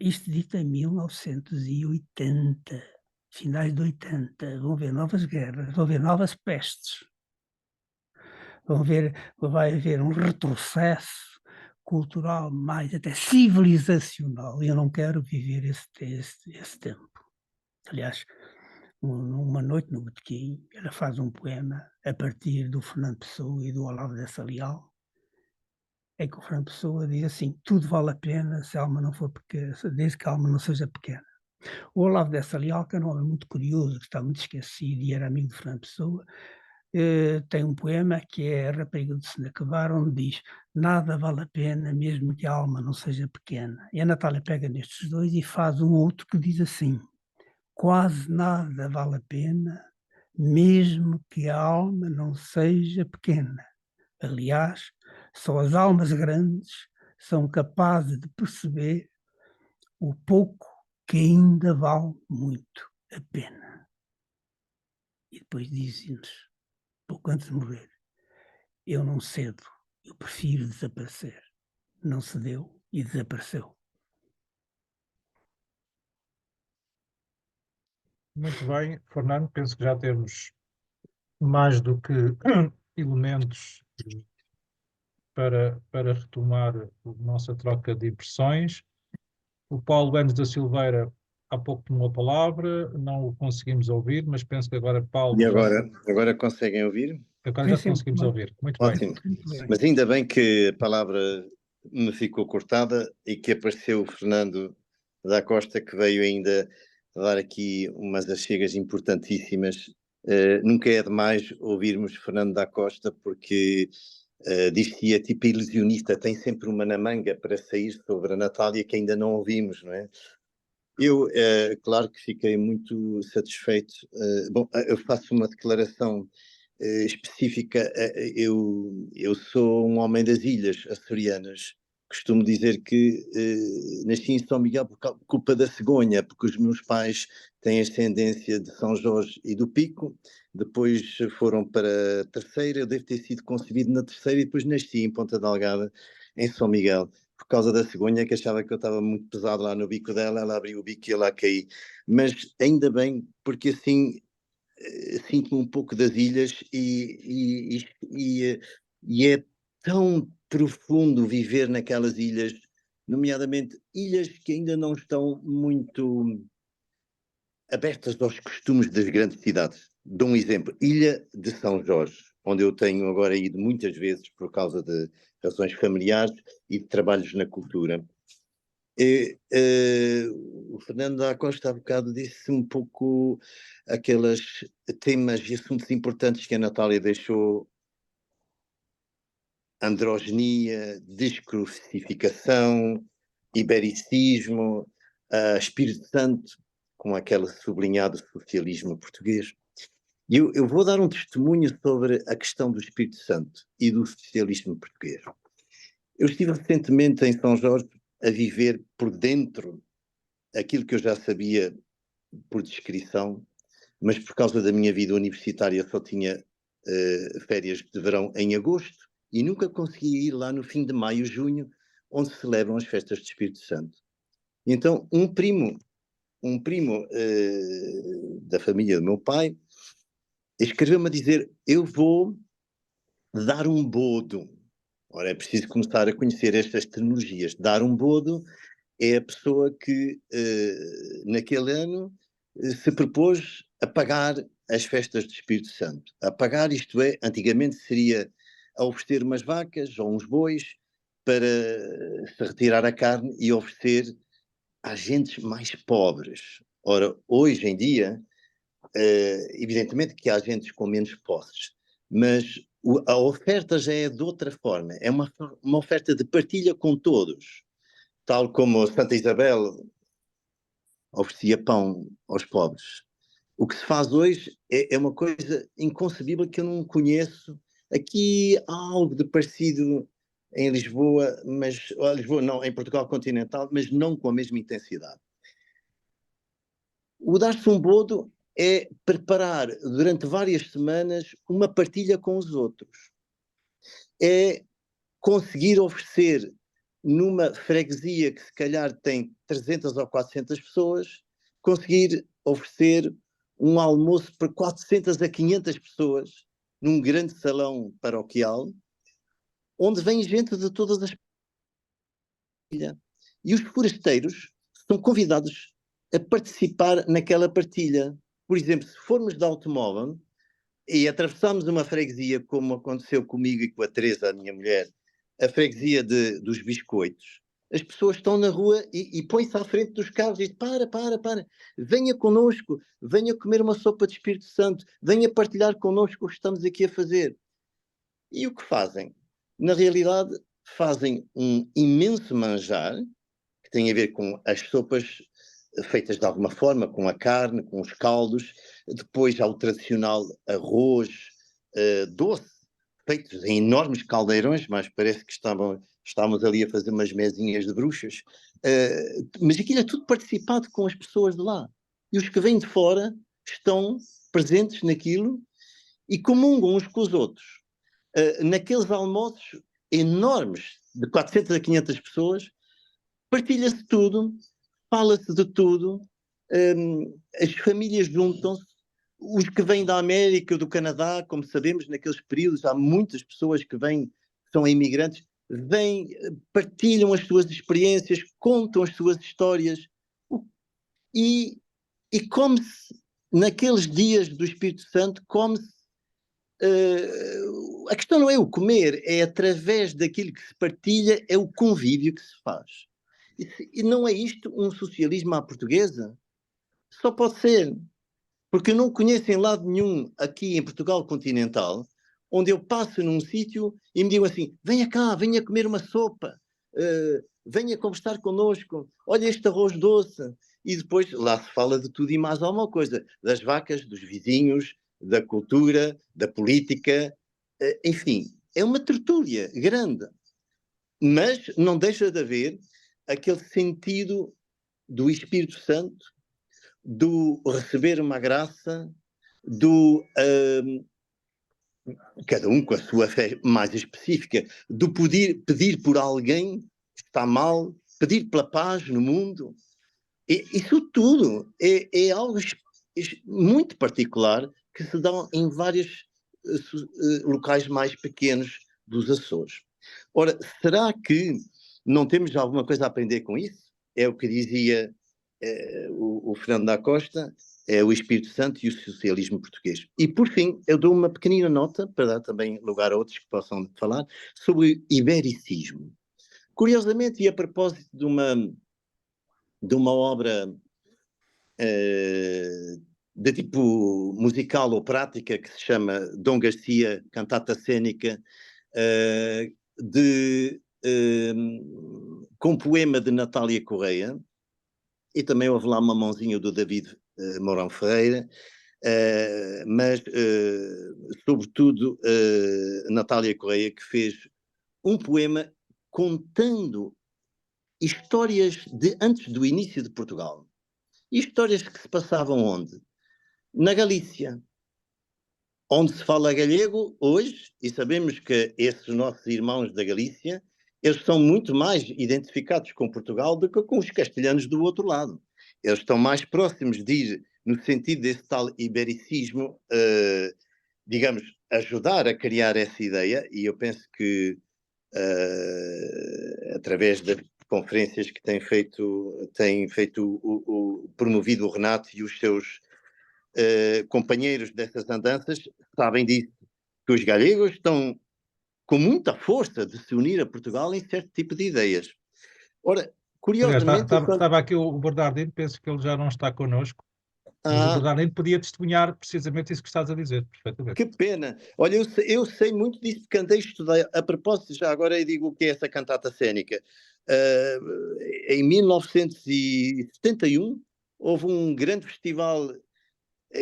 Speaker 2: Isto dito em 1980. Finais de 80, vão haver novas guerras, vão haver novas pestes, vai haver um retrocesso cultural, mais até civilizacional, e eu não quero viver esse tempo. Aliás, uma noite no Botequim, ela faz um poema a partir do Fernando Pessoa e do Olavo Dessa Leal, em que o Fernando Pessoa diz assim, tudo vale a pena se a alma não for pequena, desde que a alma não seja pequena. O Olavo Dessa Leal, que é um homem muito curioso, que está muito esquecido e era amigo de Fernando Pessoa, tem um poema que é A Rapariga do Senacabar, onde diz nada vale a pena, mesmo que a alma não seja pequena. E a Natália pega nestes dois e faz um outro que diz assim, quase nada vale a pena, mesmo que a alma não seja pequena. Aliás, só as almas grandes são capazes de perceber o pouco que ainda vale muito a pena. E depois diz-nos, pouco antes de morrer, eu não cedo, eu prefiro desaparecer. Não cedeu e desapareceu.
Speaker 1: Muito bem, Fernando, penso que já temos mais do que elementos para retomar a nossa troca de impressões. O Paulo Enes da Silveira há pouco tomou a palavra, não o conseguimos ouvir, mas penso que agora, Paulo,
Speaker 7: E agora conseguem ouvir?
Speaker 1: agora já te
Speaker 2: Sim,
Speaker 1: conseguimos
Speaker 2: bem.
Speaker 1: ouvir. Muito bem.
Speaker 7: Ótimo.
Speaker 2: Muito bem.
Speaker 7: Mas ainda bem que a palavra me ficou cortada e que apareceu o Fernando da Costa, que veio ainda dar aqui umas achegas importantíssimas. Nunca é demais ouvirmos Fernando da Costa, porque diz que é tipo ilusionista, tem sempre uma na manga para sair sobre a Natália que ainda não ouvimos, não é? Eu, claro que fiquei muito satisfeito. Bom, eu faço uma declaração específica. Eu sou um homem das ilhas açorianas. Costumo dizer que nasci em São Miguel por culpa da cegonha, porque os meus pais têm ascendência de São Jorge e do Pico, depois foram para a Terceira, eu devo ter sido concebido na Terceira e depois nasci em Ponta Delgada, em São Miguel, por causa da cegonha, que achava que eu estava muito pesado lá no bico dela, ela abriu o bico e eu lá caí. Mas ainda bem, porque assim sinto-me um pouco das ilhas e é tão profundo viver naquelas ilhas, nomeadamente ilhas que ainda não estão muito abertas aos costumes das grandes cidades. Dou um exemplo, Ilha de São Jorge, onde eu tenho agora ido muitas vezes por causa de razões familiares e de trabalhos na cultura. O Fernando da Costa há bocado disse um pouco aqueles temas e assuntos importantes que a Natália deixou: androginia, descrucificação, ibericismo, Espírito Santo, com aquele sublinhado socialismo português. E eu vou dar um testemunho sobre a questão do Espírito Santo e do socialismo português. Eu estive recentemente em São Jorge a viver por dentro aquilo que eu já sabia por descrição, mas por causa da minha vida universitária só tinha férias de verão em agosto e nunca consegui ir lá no fim de maio, junho, onde se celebram as festas de Espírito Santo. E então um primo da família do meu pai escreveu-me a dizer: eu vou dar um bodo. Ora, é preciso começar a conhecer estas terminologias. Dar um bodo é a pessoa que, naquele ano, se propôs a pagar as festas do Espírito Santo. A pagar, isto é, antigamente seria a oferecer umas vacas ou uns bois para se retirar a carne e oferecer a gentes mais pobres. Ora, hoje em dia, evidentemente que há gentes com menos posses, mas a oferta já é de outra forma. É uma oferta de partilha com todos. Tal como Santa Isabel oferecia pão aos pobres. O que se faz hoje é uma coisa inconcebível que eu não conheço. Aqui há algo de parecido em Lisboa, mas Lisboa não, em Portugal continental, mas não com a mesma intensidade. O dar-se um bodo é preparar durante várias semanas uma partilha com os outros. É conseguir oferecer numa freguesia que se calhar tem 300 ou 400 pessoas, conseguir oferecer um almoço para 400 a 500 pessoas num grande salão paroquial, onde vem gente de todas as partilhas. E os forasteiros são convidados a participar naquela partilha. Por exemplo, se formos de automóvel e atravessamos uma freguesia, como aconteceu comigo e com a Teresa, a minha mulher, a freguesia dos biscoitos, as pessoas estão na rua e põem-se à frente dos carros e dizem: para, venha connosco, venha comer uma sopa de Espírito Santo, venha partilhar connosco o que estamos aqui a fazer. E o que fazem? Na realidade, fazem um imenso manjar, que tem a ver com as sopas feitas de alguma forma, com a carne, com os caldos. Depois há o tradicional arroz doce, feitos em enormes caldeirões, mas parece que estávamos ali a fazer umas mesinhas de bruxas. Mas aquilo é tudo participado com as pessoas de lá. E os que vêm de fora estão presentes naquilo e comungam uns com os outros. Naqueles almoços enormes, de 400 a 500 pessoas, partilha-se tudo, fala-se de tudo, as famílias juntam-se, os que vêm da América, do Canadá, como sabemos, naqueles períodos há muitas pessoas que vêm, são imigrantes, vêm, partilham as suas experiências, contam as suas histórias, e come-se, naqueles dias do Espírito Santo, come-se. A questão não é o comer, é através daquilo que se partilha, é o convívio que se faz. E não é isto um socialismo à portuguesa? Só pode ser. Porque eu não conheço em lado nenhum aqui em Portugal continental onde eu passo num sítio e me digam assim: venha cá, venha comer uma sopa, venha conversar connosco, olha este arroz doce. E depois lá se fala de tudo e mais alguma coisa, das vacas, dos vizinhos, da cultura, da política, enfim, é uma tertúlia grande, mas não deixa de haver aquele sentido do Espírito Santo, do receber uma graça, do cada um com a sua fé mais específica, do pedir por alguém que está mal, pedir pela paz no mundo. Isso tudo é algo muito particular que se dá em vários locais mais pequenos dos Açores. Ora, será que não temos alguma coisa a aprender com isso? É o que dizia o Fernando da Costa, é o Espírito Santo e o socialismo português. E, por fim, eu dou uma pequenina nota, para dar também lugar a outros que possam falar, sobre o ibericismo. Curiosamente, e a propósito de uma obra de tipo musical ou prática que se chama Dom Garcia, Cantata Cênica, com poema de Natália Correia, e também houve lá uma mãozinha do David Mourão Ferreira, mas sobretudo Natália Correia, que fez um poema contando histórias de antes do início de Portugal. Histórias que se passavam onde? Na Galícia, onde se fala galego hoje, e sabemos que esses nossos irmãos da Galícia, eles são muito mais identificados com Portugal do que com os castelhanos do outro lado. Eles estão mais próximos de ir no sentido desse tal ibericismo, digamos, ajudar a criar essa ideia, e eu penso que através das conferências que tem feito promovido o Renato e os seus companheiros dessas andanças, sabem disso, que os galegos estão com muita força de se unir a Portugal em certo tipo de ideias. Ora, curiosamente...
Speaker 1: Estava aqui o Bernardino, penso que ele já não está connosco, mas o Bernardino podia testemunhar precisamente isso que estás a dizer, perfeitamente.
Speaker 7: Que pena! Olha, eu sei muito disso porque andei a estudar. A propósito, já agora eu digo o que é essa cantata cênica. Em 1971 houve um grande festival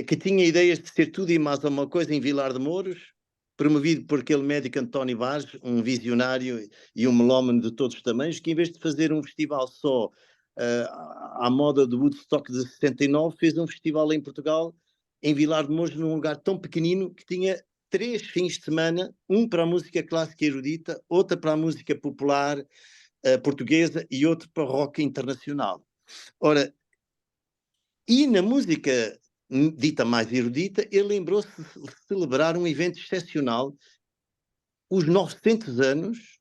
Speaker 7: que tinha ideias de ser tudo e mais alguma coisa em Vilar de Mouros, promovido por aquele médico António Vaz, um visionário e um melómano de todos os tamanhos, que em vez de fazer um festival só à moda do Woodstock de 69, fez um festival em Portugal, em Vilar de Mouros, num lugar tão pequenino que tinha 3 fins de semana, um para a música clássica erudita, outro para a música popular portuguesa e outro para o rock internacional. Ora, e na música dita mais erudita, ele lembrou-se de celebrar um evento excepcional, os 900 anos,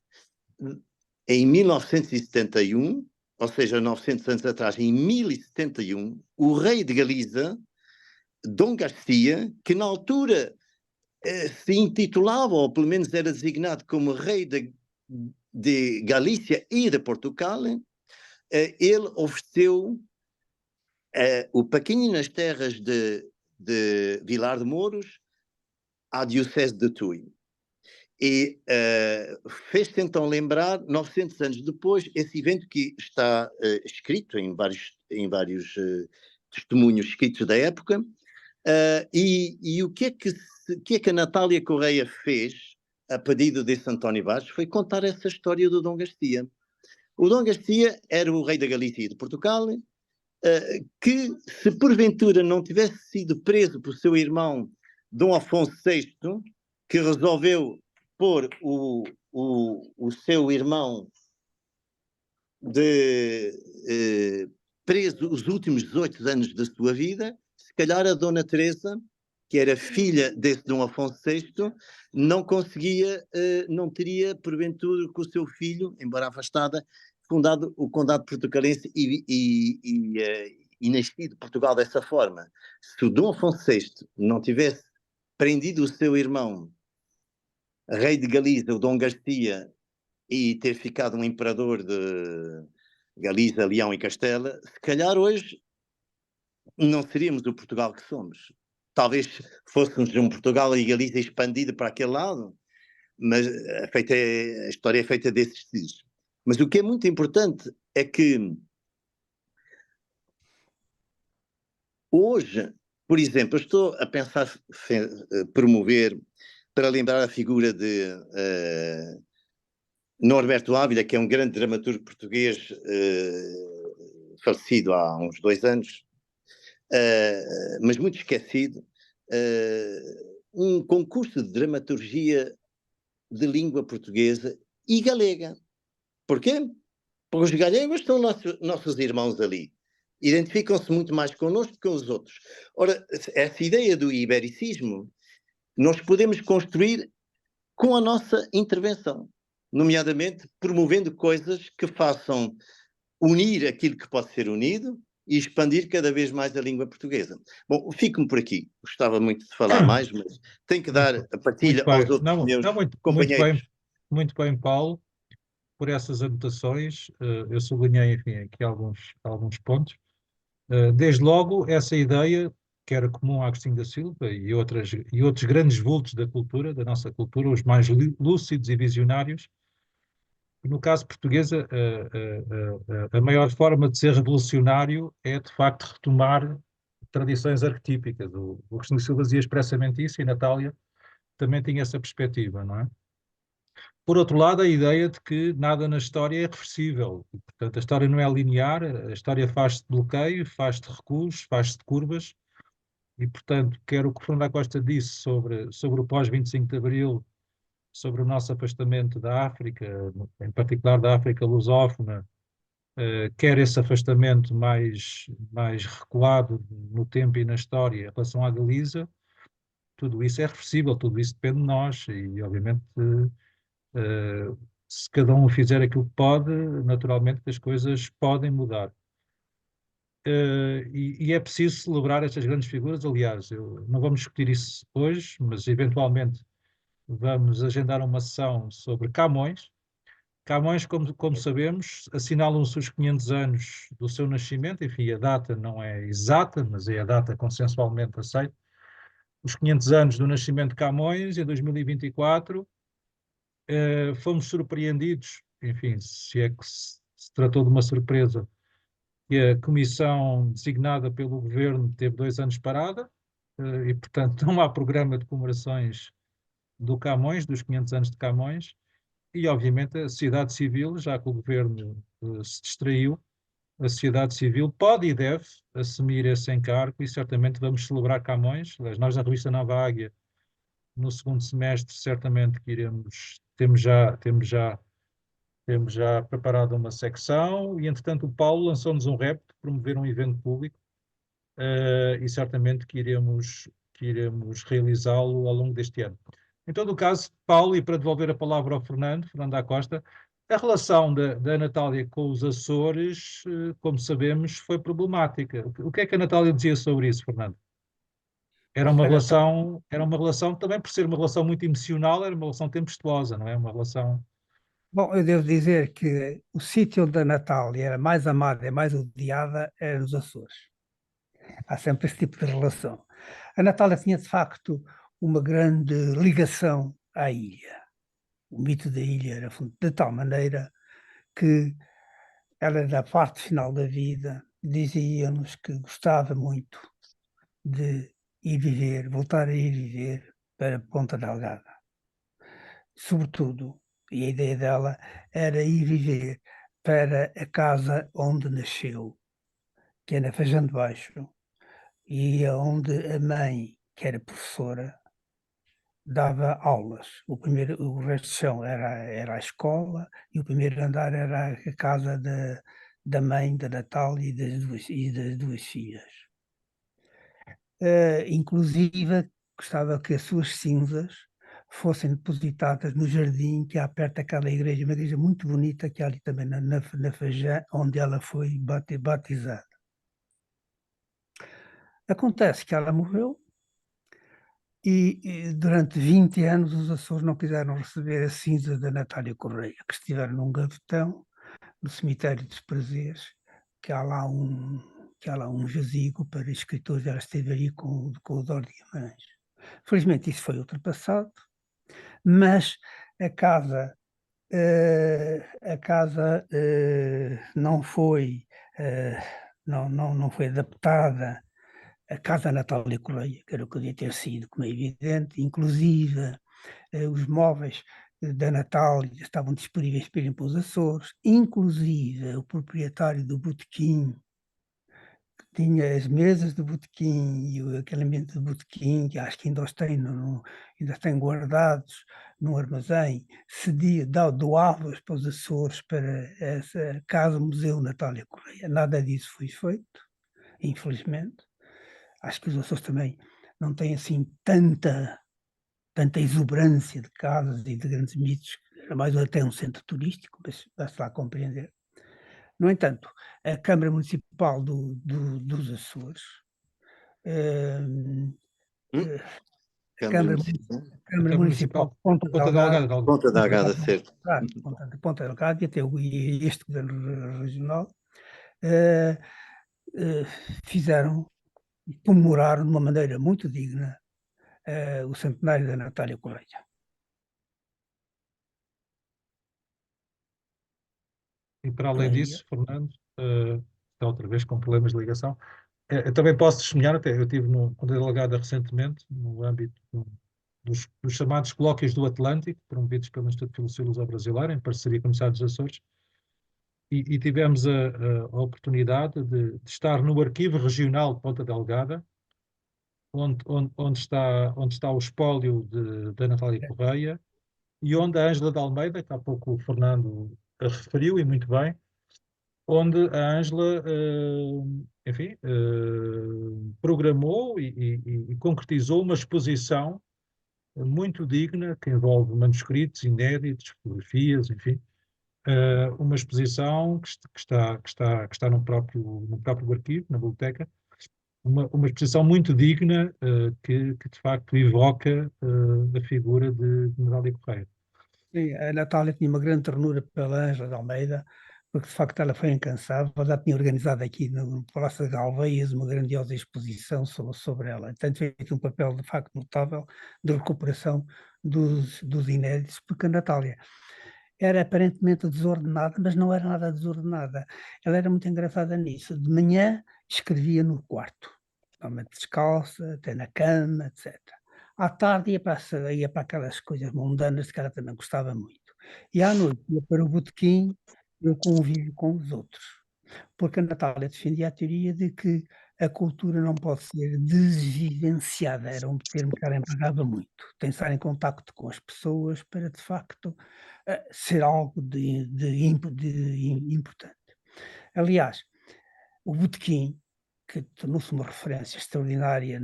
Speaker 7: em 1971, ou seja, 900 anos atrás, em 1071, o rei de Galiza, Dom Garcia, que na altura se intitulava, ou pelo menos era designado como rei de Galícia e de Portugal, ele ofereceu o Paquinho nas terras de Vilar de Mouros à Diocese de Tui. E fez-se então lembrar, 900 anos depois, esse evento que está escrito em vários testemunhos escritos da época. E o que é que a Natália Correia fez, a pedido desse António Vaz, foi contar essa história do Dom Garcia. O Dom Garcia era o rei da Galícia e de Portugal, que se porventura não tivesse sido preso por seu irmão Dom Afonso VI, que resolveu pôr o seu irmão preso os últimos 18 anos da sua vida, se calhar a Dona Teresa, que era filha desse Dom Afonso VI, não conseguia, não teria, porventura, com o seu filho, embora afastada, fundado o Condado Portucalense e nascido Portugal dessa forma. Se o Dom Afonso VI não tivesse prendido o seu irmão, rei de Galiza, o Dom Garcia, e ter ficado um imperador de Galiza, Leão e Castela, se calhar hoje não seríamos o Portugal que somos. Talvez fôssemos um Portugal e Galiza expandido para aquele lado, mas a história é feita desses cis. Mas o que é muito importante é que hoje Por exemplo, eu estou a pensar promover, para lembrar a figura de Norberto Ávila, que é um grande dramaturgo português, falecido há uns 2 anos, mas muito esquecido, um concurso de dramaturgia de língua portuguesa e galega. Porquê? Porque os galegos são nossos irmãos ali. Identificam-se muito mais connosco que com os outros. Ora, essa ideia do ibericismo nós podemos construir com a nossa intervenção, nomeadamente promovendo coisas que façam unir aquilo que pode ser unido e expandir cada vez mais a língua portuguesa. Bom, fico-me por aqui. Gostava muito de falar mais, mas tenho que dar a partilha aos outros
Speaker 1: Não,
Speaker 7: meus
Speaker 1: não, muito
Speaker 7: companheiros.
Speaker 1: muito bem, Paulo, por essas anotações. Eu sublinhei, enfim, aqui alguns pontos. Desde logo, essa ideia, que era comum a Agostinho da Silva e outros grandes vultos da cultura, da nossa cultura, os mais lúcidos e visionários. No caso português, a maior forma de ser revolucionário é, de facto, retomar tradições arquetípicas. O Agostinho da Silva dizia expressamente isso e Natália também tinha essa perspectiva, não é? Por outro lado, a ideia de que nada na história é reversível. E, portanto, a história não é linear, a história faz-se de bloqueio, faz-se de recuos, faz-se de curvas. E, portanto, quer o que Fernando Costa disse sobre o pós-25 de Abril, sobre o nosso afastamento da África, em particular da África lusófona, quer esse afastamento mais recuado no tempo e na história em relação à Galiza, tudo isso é reversível, tudo isso depende de nós e, obviamente, se cada um fizer aquilo que pode, naturalmente que as coisas podem mudar. E é preciso celebrar estas grandes figuras. Aliás, não vamos discutir isso hoje, mas eventualmente vamos agendar uma sessão sobre Camões. Camões, como sabemos, assinalam-se os 500 anos do seu nascimento. Enfim, a data não é exata, mas é a data consensualmente aceita. Os 500 anos do nascimento de Camões, em 2024, fomos surpreendidos, enfim, se é que se tratou de uma surpresa, que a comissão designada pelo governo teve 2 anos parada, e, portanto, não há programa de comemorações do Camões, dos 500 anos de Camões, e, obviamente, a sociedade civil, já que o governo se distraiu, a sociedade civil pode e deve assumir esse encargo e certamente vamos celebrar Camões. Nós, na revista Nova Águia, no segundo semestre, certamente que temos já preparado uma secção e, entretanto, o Paulo lançou-nos um repto de promover um evento público e certamente que iremos realizá-lo ao longo deste ano. Em todo o caso, Paulo, e para devolver a palavra ao Fernando da Costa, a relação da Natália com os Açores, como sabemos, foi problemática. O que é que a Natália dizia sobre isso, Fernando? Era uma relação, também por ser uma relação muito emocional, era uma relação tempestuosa, não é? Uma relação...
Speaker 2: Bom, eu devo dizer que o sítio onde a Natália era mais amada e mais odiada era nos Açores. Há sempre esse tipo de relação. A Natália tinha, de facto, uma grande ligação à ilha. O mito da ilha era de tal maneira que ela, da parte final da vida, dizia-nos que gostava muito de ir viver, voltar a ir viver para Ponta Delgada. Sobretudo, e a ideia dela era ir viver para a casa onde nasceu, que é na Feijão de Baixo, e onde a mãe, que era professora, dava aulas. O resto do chão era a escola e o primeiro andar era a casa da mãe, da Natália e das duas filhas. Inclusive, gostava que as suas cinzas fossem depositadas no jardim que há perto daquela igreja, uma igreja muito bonita que há ali também na Feijão, onde ela foi batizada. Acontece que ela morreu e durante 20 anos os Açores não quiseram receber as cinzas da Natália Correia, que estiveram num gavetão no cemitério dos Prazeres, que há lá um jazigo para escritores. Ela esteve ali com o Dor de Guimarães. Felizmente isso foi ultrapassado, mas a casa não foi adaptada a Casa Natália Correia, que era o que devia ter sido, como é evidente, inclusive os móveis da Natália estavam disponíveis para irem para os Açores, inclusive o proprietário do botequim tinha as mesas de botequim e aquele ambiente de botequim, que acho que ainda os tem, ainda tem guardados no armazém, doava-os para os Açores, para essa Casa-Museu Natália Correia. Nada disso foi feito, infelizmente. Acho que os Açores também não têm assim tanta exuberância de casas e de grandes mitos, era mais até um centro turístico, mas basta lá compreender. No entanto, a Câmara Municipal dos Açores,
Speaker 7: Hum?
Speaker 2: a
Speaker 7: Câmara
Speaker 2: Câmara,
Speaker 7: Municipal.
Speaker 2: a Câmara Municipal de Ponta
Speaker 1: Ponta
Speaker 2: Delgada,
Speaker 1: Delgada,
Speaker 7: Ponta da Agada, certo.
Speaker 2: de Ponta Delgada, e até este governo regional, eh, fizeram e comemoraram de uma maneira muito digna o centenário da Natália Correia.
Speaker 1: E para além
Speaker 2: Correia.
Speaker 1: disso, Fernando, está outra vez com problemas de ligação. Eu também posso testemunhar, até eu estive com a delegada recentemente, no âmbito dos chamados colóquios do Atlântico, promovidos pelo Instituto de Filosofia Luso-Brasileira, em parceria com o Estado dos Açores, e tivemos a oportunidade de estar no Arquivo Regional de Ponta Delgada, onde está o espólio da Natália Correia, e onde a Ângela de Almeida, que há pouco o Fernando a referiu, e muito bem, onde a Ângela, enfim, programou e concretizou uma exposição muito digna, que envolve manuscritos inéditos, fotografias, enfim, uma exposição que está no próprio arquivo, na biblioteca, uma exposição muito digna, que de facto evoca a figura de Natália Correia.
Speaker 2: Sim, a Natália tinha uma grande ternura pela Ângela de Almeida, porque de facto ela foi incansável. Já tinha organizado aqui no Palácio de Galveias uma grandiosa exposição sobre ela. Tem feito um papel de facto notável de recuperação dos inéditos, porque a Natália era aparentemente desordenada, mas não era nada desordenada. Ela era muito engraçada nisso. De manhã escrevia no quarto, normalmente descalça, até na cama, etc. À tarde ia para aquelas coisas mundanas que ela também gostava muito. E à noite ia para o botequim e o convívio com os outros. Porque a Natália defendia a teoria de que a cultura não pode ser desvivenciada, era um termo que ela empregava muito. Tem de estar em contacto com as pessoas para, de facto, ser algo de importante. Aliás, o botequim, que tornou-se uma referência extraordinária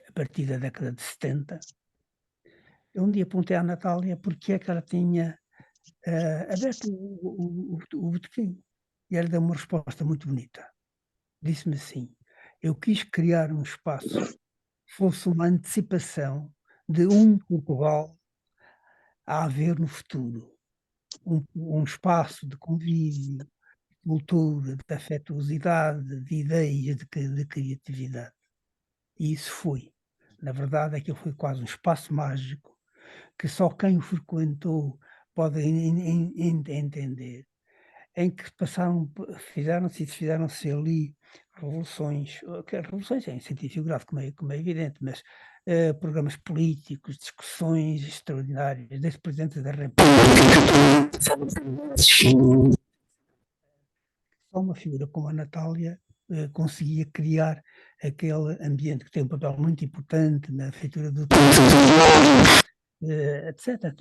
Speaker 2: a partir da década de 70, eu um dia perguntei à Natália porque é que ela tinha aberto o botequim. E ela deu uma resposta muito bonita. Disse-me assim: eu quis criar um espaço que fosse uma antecipação de um Portugal a haver no futuro. Um espaço de convívio, de cultura, de afetuosidade, de ideias, de criatividade. E isso foi. Na verdade, aquilo foi quase um espaço mágico que só quem o frequentou pode entender, em que fizeram-se ali revoluções, revoluções em sentido figurado, como é evidente, mas programas políticos, discussões extraordinárias, desde Presidente da República. Só uma figura como a Natália conseguia criar aquele ambiente que tem um papel muito importante na feitura do etc.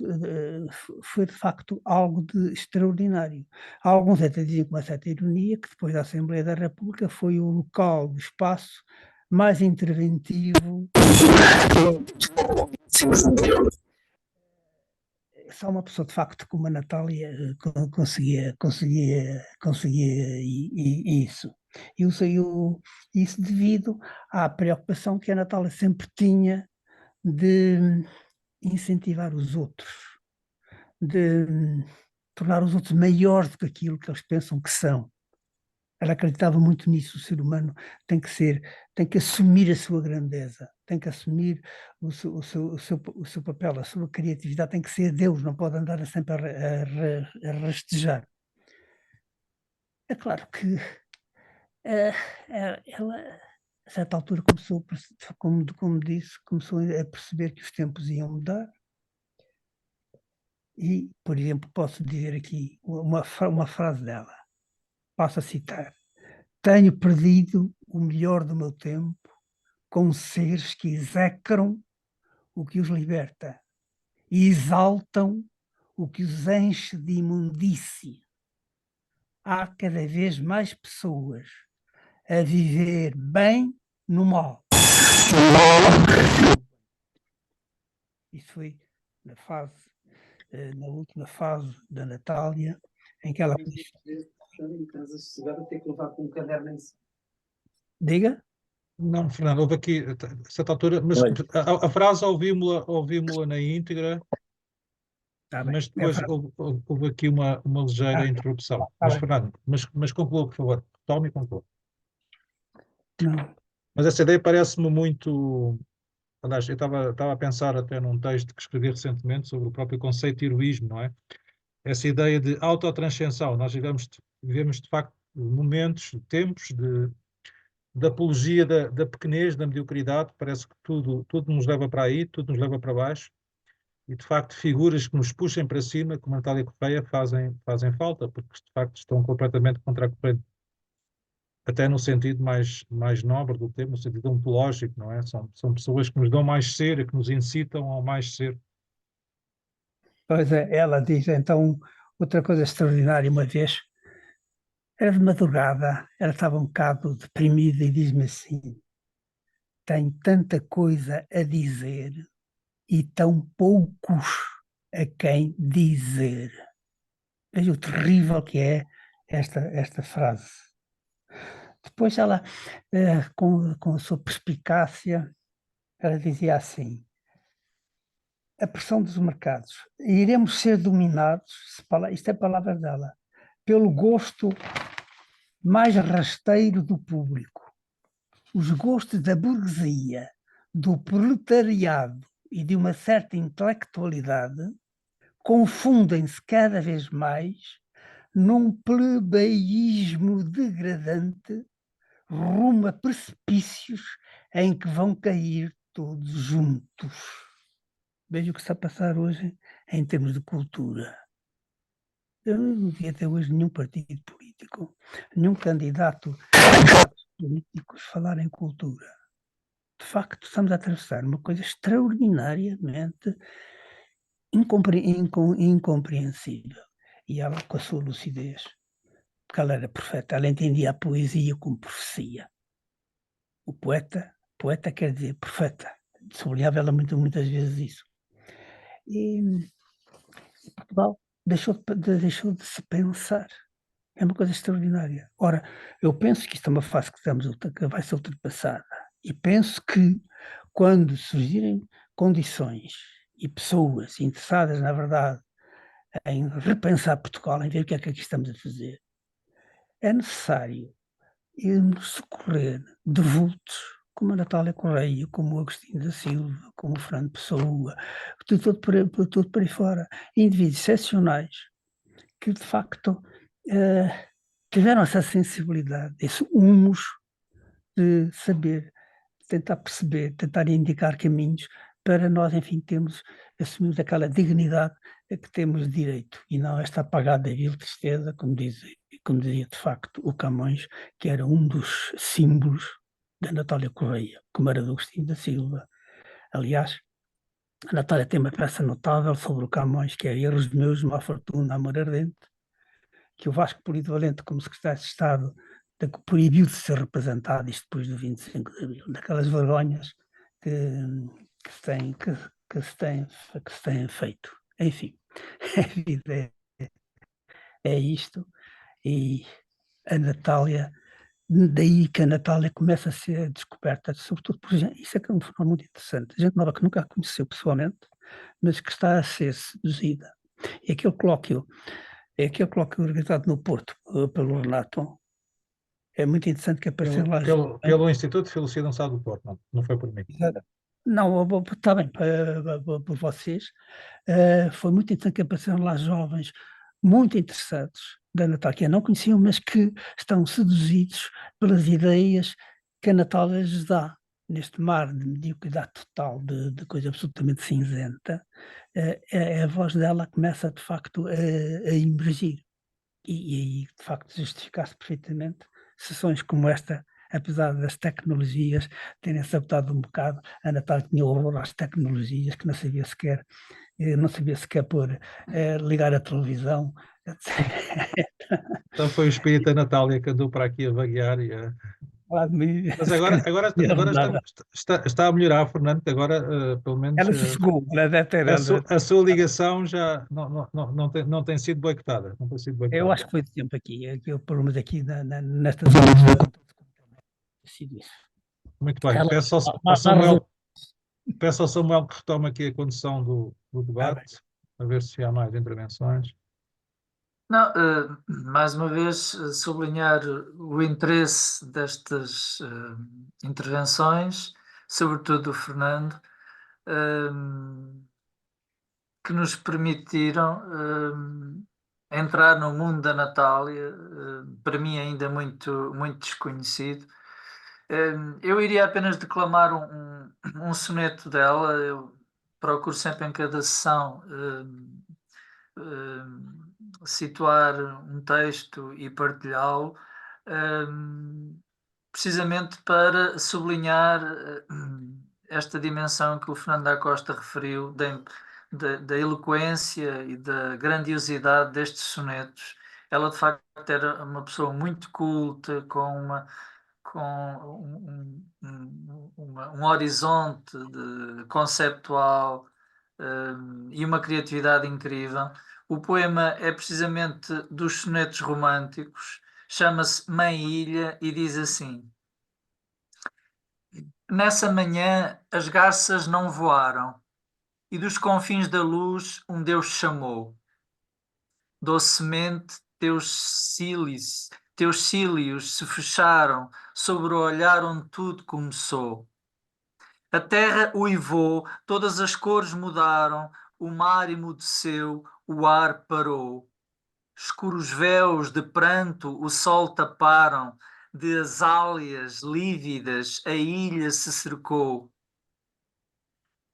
Speaker 2: Foi de facto algo de extraordinário. Alguns até diziam com uma certa ironia que depois da Assembleia da República foi o local, o espaço mais interventivo. Só uma pessoa de facto como a Natália conseguia isso. Eu sei isso devido à preocupação que a Natália sempre tinha de incentivar os outros, de tornar os outros maiores do que aquilo que eles pensam que são. Ela acreditava muito nisso. O ser humano tem que assumir a sua grandeza, tem que assumir o seu papel, a sua criatividade, tem que ser Deus, não pode andar sempre a rastejar. É claro que ela, a certa altura, começou, como disse, começou a perceber que os tempos iam mudar. E, por exemplo, posso dizer aqui uma frase dela, passo a citar: tenho perdido o melhor do meu tempo com seres que execram o que os liberta e exaltam o que os enche de imundície. Há cada vez mais pessoas a viver bem no mal. Isso foi na última fase da Natália, em que ela... Diga?
Speaker 1: Não, Fernando, houve aqui, a certa altura, mas
Speaker 7: Olha.
Speaker 1: a frase ouvimos-la na íntegra,
Speaker 2: Tá bem.
Speaker 1: mas depois houve aqui uma ligeira interrupção. Mas,
Speaker 2: bem.
Speaker 1: Fernando, mas conclua, por favor. Tome e conclua.
Speaker 2: Não.
Speaker 1: Mas essa ideia parece-me muito... Aliás, eu estava a pensar até num texto que escrevi recentemente sobre o próprio conceito de heroísmo, não é? Essa ideia de autotranscensão. Nós vivemos de facto momentos, tempos de apologia da pequenez, da mediocridade. Parece que tudo nos leva para aí, tudo nos leva para baixo. E, de facto, figuras que nos puxem para cima, como a Natália Correia, fazem falta, porque, de facto, estão completamente contra a corrente. Até no sentido mais nobre do termo, no sentido ontológico, não é? São pessoas que nos dão mais ser, que nos incitam ao mais ser.
Speaker 2: Pois é, ela diz então outra coisa extraordinária. Uma vez, era de madrugada, ela estava um bocado deprimida e diz-me assim: tenho tanta coisa a dizer e tão poucos a quem dizer. Veja o terrível que é esta frase. Depois ela, com a sua perspicácia, ela dizia assim: a pressão dos mercados. Iremos ser dominados, isto é a palavra dela, pelo gosto mais rasteiro do público. Os gostos da burguesia, do proletariado e de uma certa intelectualidade confundem-se cada vez mais num plebeísmo degradante rumo a precipícios em que vão cair todos juntos. Veja o que está a passar hoje em termos de cultura. Eu não vi até hoje nenhum partido político, nenhum candidato políticos falar em cultura. De facto, estamos a atravessar uma coisa extraordinariamente incompreensível. E ela, com a sua lucidez, porque ela era profeta, ela entendia a poesia como profecia. O poeta quer dizer profeta. Sublinhava ela muitas vezes isso. E Portugal deixou de se pensar. É uma coisa extraordinária. Ora, eu penso que isto é uma fase que vai ser ultrapassada. E penso que quando surgirem condições e pessoas interessadas, na verdade, em repensar Portugal, em ver o que é que aqui estamos a fazer, é necessário irmos socorrer de vultos como a Natália Correia, como o Agostinho da Silva, como o Fernando Pessoa, tudo por aí fora, indivíduos excepcionais que, de facto, tiveram essa sensibilidade, esse humus de saber, tentar perceber, tentar indicar caminhos para nós, enfim, assumirmos aquela dignidade a que temos direito, e não esta apagada e vil tristeza, como dizia de facto o Camões, que era um dos símbolos da Natália Correia, como era do Agostinho da Silva. Aliás, a Natália tem uma peça notável sobre o Camões, que é Erros Meus, Má Fortuna, Amor Ardente, que o Vasco Polivalente, como secretário de Estado, proibiu de ser representado, isto depois do 25 de Abril, daquelas vergonhas que se têm feito. Enfim, a vida é isto, e a Natália, daí que a Natália começa a ser descoberta, sobretudo por gente, isso é que é um fenómeno muito interessante, gente nova que nunca a conheceu pessoalmente, mas que está a ser seduzida. E aquele colóquio organizado no Porto pelo Renato, é muito interessante que apareceu lá.
Speaker 1: Pelo Instituto de Filosofia da Universidade do Porto, não foi por mim.
Speaker 2: Não, está bem, por vocês. Foi muito interessante que apareceram lá jovens muito interessados da Natália, que não conheciam, mas que estão seduzidos pelas ideias que a Natália lhes dá. Neste mar de mediocridade total, de coisa absolutamente cinzenta, a voz dela começa de facto a emergir. E aí, de facto, justificasse perfeitamente sessões como esta, apesar das tecnologias terem sabotado um bocado. A Natália tinha horror às tecnologias, que não sabia sequer pôr, ligar a televisão, etc.
Speaker 1: Então foi o espírito da Natália que andou para aqui a vaguear.
Speaker 2: Lá de mim,
Speaker 1: Mas
Speaker 2: se
Speaker 1: agora,
Speaker 2: calhar
Speaker 1: agora,
Speaker 2: não
Speaker 1: agora
Speaker 2: dava.
Speaker 1: está a melhorar, Fernando, que agora, pelo menos,
Speaker 2: Ela sossegou, ela deve ter.
Speaker 1: a sua ligação já não tem sido boicotada. Não tem sido
Speaker 2: Eu
Speaker 1: boicotada.
Speaker 2: acho que foi de tempo aqui, o problema aqui nesta zona tem sido isso.
Speaker 1: Muito bem.
Speaker 2: Ela
Speaker 1: Peço ao Samuel que retome aqui a condução do
Speaker 2: está bem.
Speaker 1: debate, a ver se há mais intervenções.
Speaker 5: Não, mais uma vez, sublinhar o interesse destas intervenções, sobretudo do Fernando, que nos permitiram entrar no mundo da Natália, para mim ainda muito, muito desconhecido. Eu iria apenas declamar um soneto dela. Eu procuro sempre em cada sessão situar um texto e partilhá-lo, precisamente para sublinhar esta dimensão que o Fernando da Costa referiu da eloquência e da grandiosidade destes sonetos. Ela de facto era uma pessoa muito culta, com um horizonte conceptual e uma criatividade incrível. O poema é precisamente dos sonetos românticos, chama-se Mãe Ilha e diz assim: nessa manhã as garças não voaram e dos confins da luz um Deus chamou. Docemente teus cílios se fecharam sobre o olhar onde tudo começou. A terra uivou, todas as cores mudaram, o mar emudeceu, o ar parou. Escuros véus de pranto o sol taparam, de azáleas lívidas a ilha se cercou.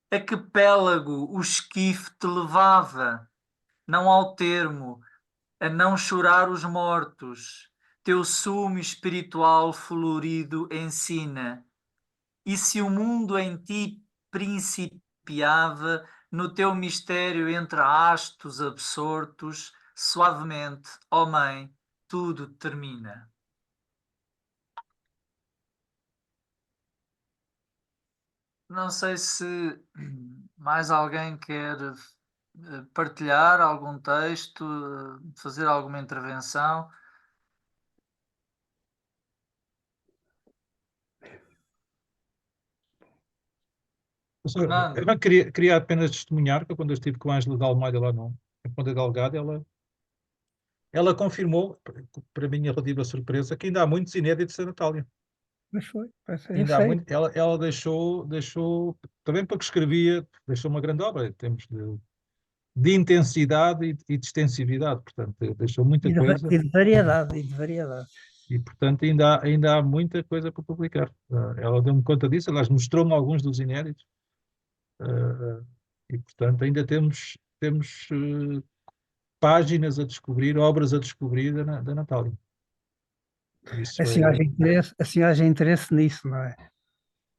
Speaker 5: A que pélago o esquife te levava? Não ao termo, a não chorar os mortos, teu sumo espiritual florido ensina. E se o mundo em ti principiava, no teu mistério entre hastos absortos, suavemente, ó Mãe, tudo termina. Não sei se mais alguém quer partilhar algum texto, fazer alguma intervenção. Fernando.
Speaker 1: Eu não queria apenas testemunhar que quando eu estive com a Ângela de Almeida lá no Ponta Delgada, ela confirmou, para minha relativa surpresa, que ainda há muitos inéditos da Natália.
Speaker 2: Mas foi, eu
Speaker 1: Ainda há
Speaker 2: sei.
Speaker 1: muito, ela deixou, também para que escrevia, deixou uma grande obra em termos de intensidade e de extensividade, portanto, deixou muita coisa
Speaker 2: E de variedade.
Speaker 1: e, portanto, ainda há muita coisa para publicar. Ela deu-me conta disso, aliás, mostrou-me alguns dos inéditos e, portanto, ainda temos páginas a descobrir, obras a descobrir da Natália. Isso
Speaker 2: Assim haja interesse nisso, não é?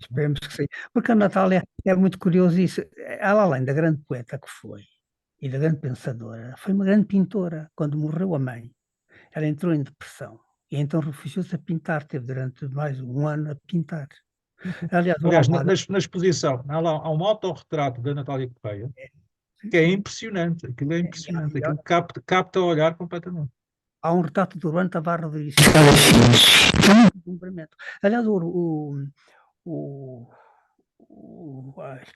Speaker 2: Esperemos que sim. Porque a Natália é muito curioso isso. Ela, além da grande poeta que foi e da grande pensadora, foi uma grande pintora. Quando morreu a mãe, ela entrou em depressão e então refugiou-se a pintar. Teve durante mais de um ano a pintar. Aliás,
Speaker 1: na exposição, há um autorretrato da Natália Correia que é impressionante. Aquilo é impressionante. Aquilo capta o olhar completamente.
Speaker 2: Há um retrato do Urbano Tavares Rodrigues. Aliás,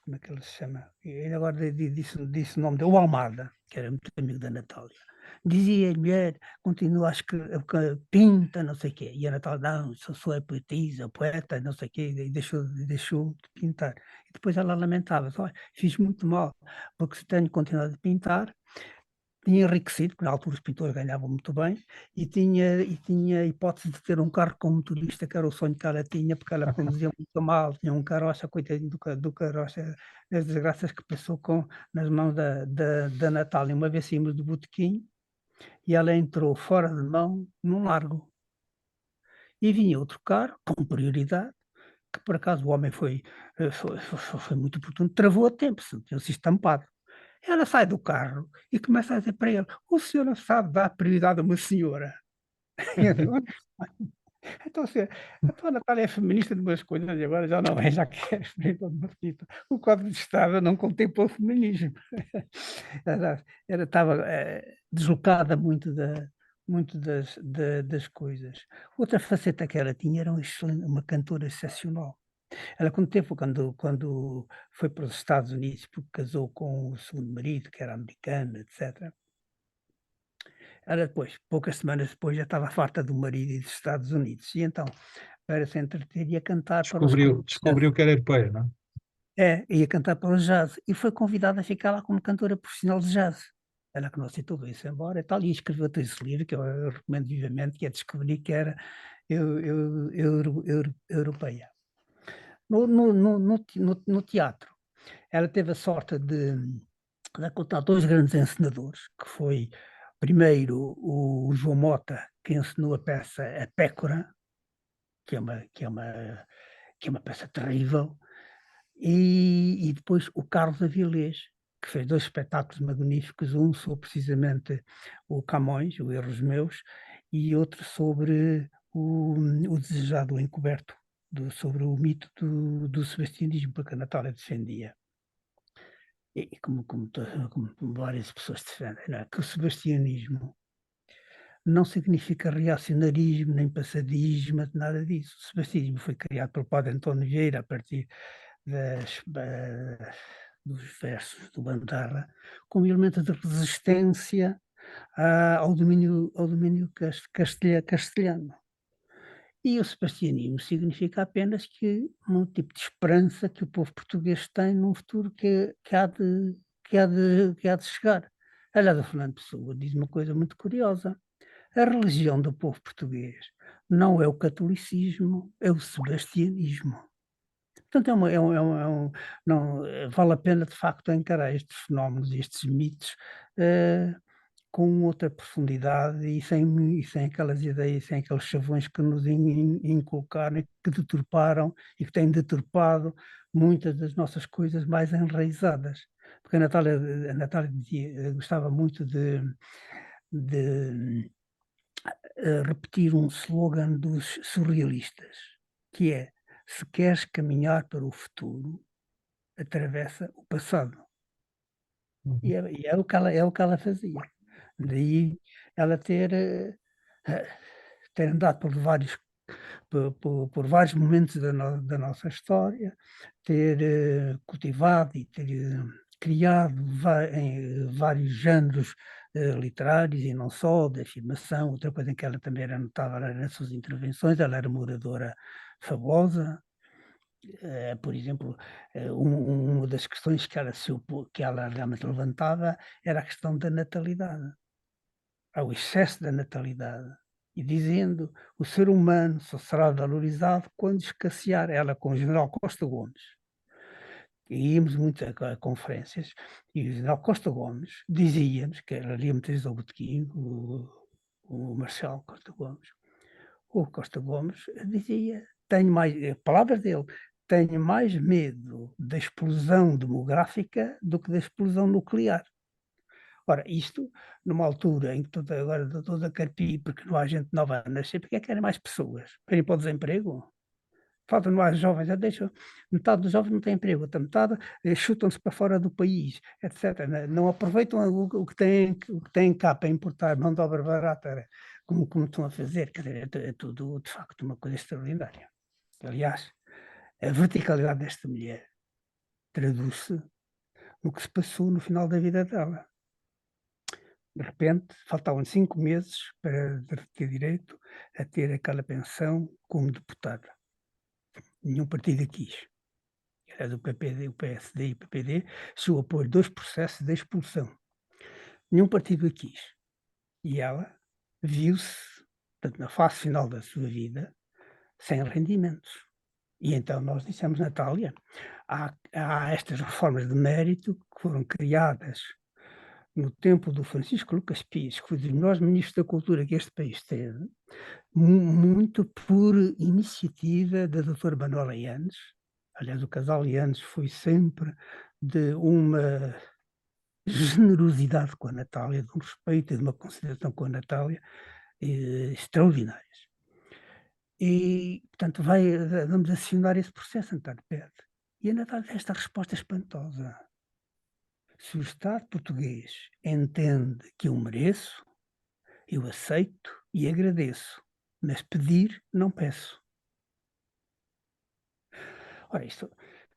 Speaker 2: como é que ele se chama? Ele agora disse o nome dele, o Almada, que era muito amigo da Natália. Dizia, mulher, continua, acho que pinta, não sei o quê. E a Natália, não, sou a poetisa, poeta, não sei o quê, e deixou de pintar. E depois ela lamentava, olha, fiz muito mal, porque se tenho continuado a pintar, tinha enriquecido, porque na altura os pintores ganhavam muito bem, e tinha a hipótese de ter um carro com motorista, que era o sonho que ela tinha, porque ela conduzia muito mal, tinha um carocha, coitadinho do carocha, as desgraças que passou nas mãos da Natália. Uma vez saímos do botequim, e ela entrou fora de mão num largo. E vinha outro carro, com prioridade, que por acaso o homem foi muito oportuno, travou a tempo, se tinha-se estampado. Ela sai do carro e começa a dizer para ele: "O senhor não sabe dar prioridade a uma senhora?" E eu digo: "Então, então a Natália é feminista de umas coisas e agora já não é, já quer prioridade de uma senhora." O Código de Estado não contempla o feminismo. Ela estava deslocada muito das coisas. Outra faceta que ela tinha, era uma cantora excepcional. Ela, quando foi para os Estados Unidos, porque casou com o segundo marido, que era americano, etc. Ela depois, poucas semanas depois, já estava farta do marido e dos Estados Unidos. E então, para se entreter, ia cantar para os
Speaker 1: Descobriu que era europeia, não é?
Speaker 2: ia cantar para o jazz. E foi convidada a ficar lá como cantora profissional de jazz. Ela que não aceitou, veio-se embora e tal, e escreveu esse livro, que eu recomendo vivamente, que é Descobrir que era europeia. No teatro, ela teve a sorte de contar dois grandes encenadores, que foi, primeiro, o João Mota, que encenou a peça A Pécora, que é uma peça terrível, e depois o Carlos Avilés, que fez dois espetáculos magníficos, um sobre precisamente o Camões, o Erros Meus, e outro sobre o Desejado Encoberto, sobre o mito do sebastianismo, porque a Natália defendia. E como várias pessoas defendem, não é? Que o sebastianismo não significa reacionarismo, nem passadismo, nada disso. O sebastianismo foi criado pelo padre António Vieira a partir dos versos do Bandarra, como elemento de resistência ao domínio castelhano. E o sebastianismo significa apenas que um tipo de esperança que o povo português tem num futuro que há de chegar. Aliás, o Fernando Pessoa diz uma coisa muito curiosa: a religião do povo português não é o catolicismo, é o sebastianismo. Portanto, não, vale a pena, de facto, encarar estes fenómenos, estes mitos, com outra profundidade e sem aquelas ideias, sem aqueles chavões que nos inculcaram e que deturparam e que têm deturpado muitas das nossas coisas mais enraizadas. Porque a Natália gostava muito de repetir um slogan dos surrealistas, que é: se queres caminhar para o futuro, atravessa o passado. E é o que ela fazia. Daí ela ter andado por vários momentos da nossa história, ter cultivado e ter criado vários géneros literários e não só, de afirmação. Outra coisa em que ela também era notável era nas suas intervenções. Ela era uma oradora fabulosa. Por exemplo, uma das questões que ela realmente levantava era a questão da natalidade, ao excesso da natalidade, e dizendo: o ser humano só será valorizado quando escassear. Ela com o general Costa Gomes, e íamos muito a conferências, e o general Costa Gomes dizia-nos, que ela lia muitas vezes ao botequim, o Marcial Costa Gomes, o Costa Gomes dizia, palavras dele: tenho mais medo da explosão demográfica do que da explosão nuclear. Ora, isto, numa altura em que agora toda a carpir, porque não há gente nova a nascer, porque é que querem mais pessoas? Para ir para o desemprego? Faltam mais jovens, metade dos jovens não tem emprego, outra metade chutam-se para fora do país, etc. Não aproveitam o que têm cá para importar mão de obra barata, como estão a fazer. Quer dizer, é tudo, de facto, uma coisa extraordinária. Aliás, a verticalidade desta mulher traduz-se no que se passou no final da vida dela. De repente, faltavam 5 meses para ter direito a ter aquela pensão como deputada. Nenhum partido a quis. Era do PPD, o PSD e o PPD, se o apoio 2 processos de expulsão. nenhum partido a quis. E ela viu-se, portanto, na fase final da sua vida, sem rendimentos. E então nós dissemos, Natália, há estas reformas de mérito que foram criadas no tempo do Francisco Lucas Pires, que foi dos melhores ministros da cultura que este país teve, muito por iniciativa da doutora Manuela Yanes. Aliás, o casal Yanes foi sempre de uma generosidade com a Natália, de um respeito e de uma consideração com a Natália extraordinárias. E, portanto, vamos acionar esse processo, António Pedro. E a Natália tem esta resposta espantosa. Se o Estado português entende que eu mereço, eu aceito e agradeço, mas pedir não peço. Ora,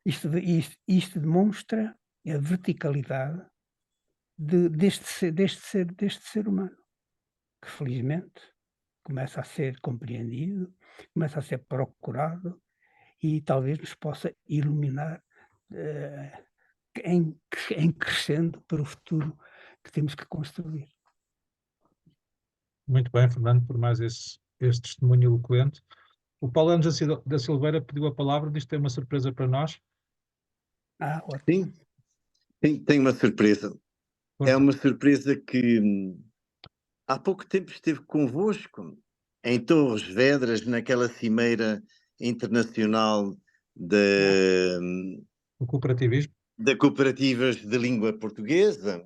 Speaker 2: isto demonstra a verticalidade deste ser humano, que felizmente começa a ser compreendido, começa a ser procurado e talvez nos possa iluminar em crescendo para o futuro que temos que construir.
Speaker 1: Muito bem, Fernando, por mais esse testemunho eloquente. O Paulo Anos da Silveira pediu a palavra, diz que tem uma surpresa para nós.
Speaker 2: Ótimo.
Speaker 7: Sim, tem uma surpresa. É uma surpresa que há pouco tempo esteve convosco em Torres Vedras, naquela cimeira internacional
Speaker 1: O cooperativismo.
Speaker 7: de cooperativas de língua portuguesa.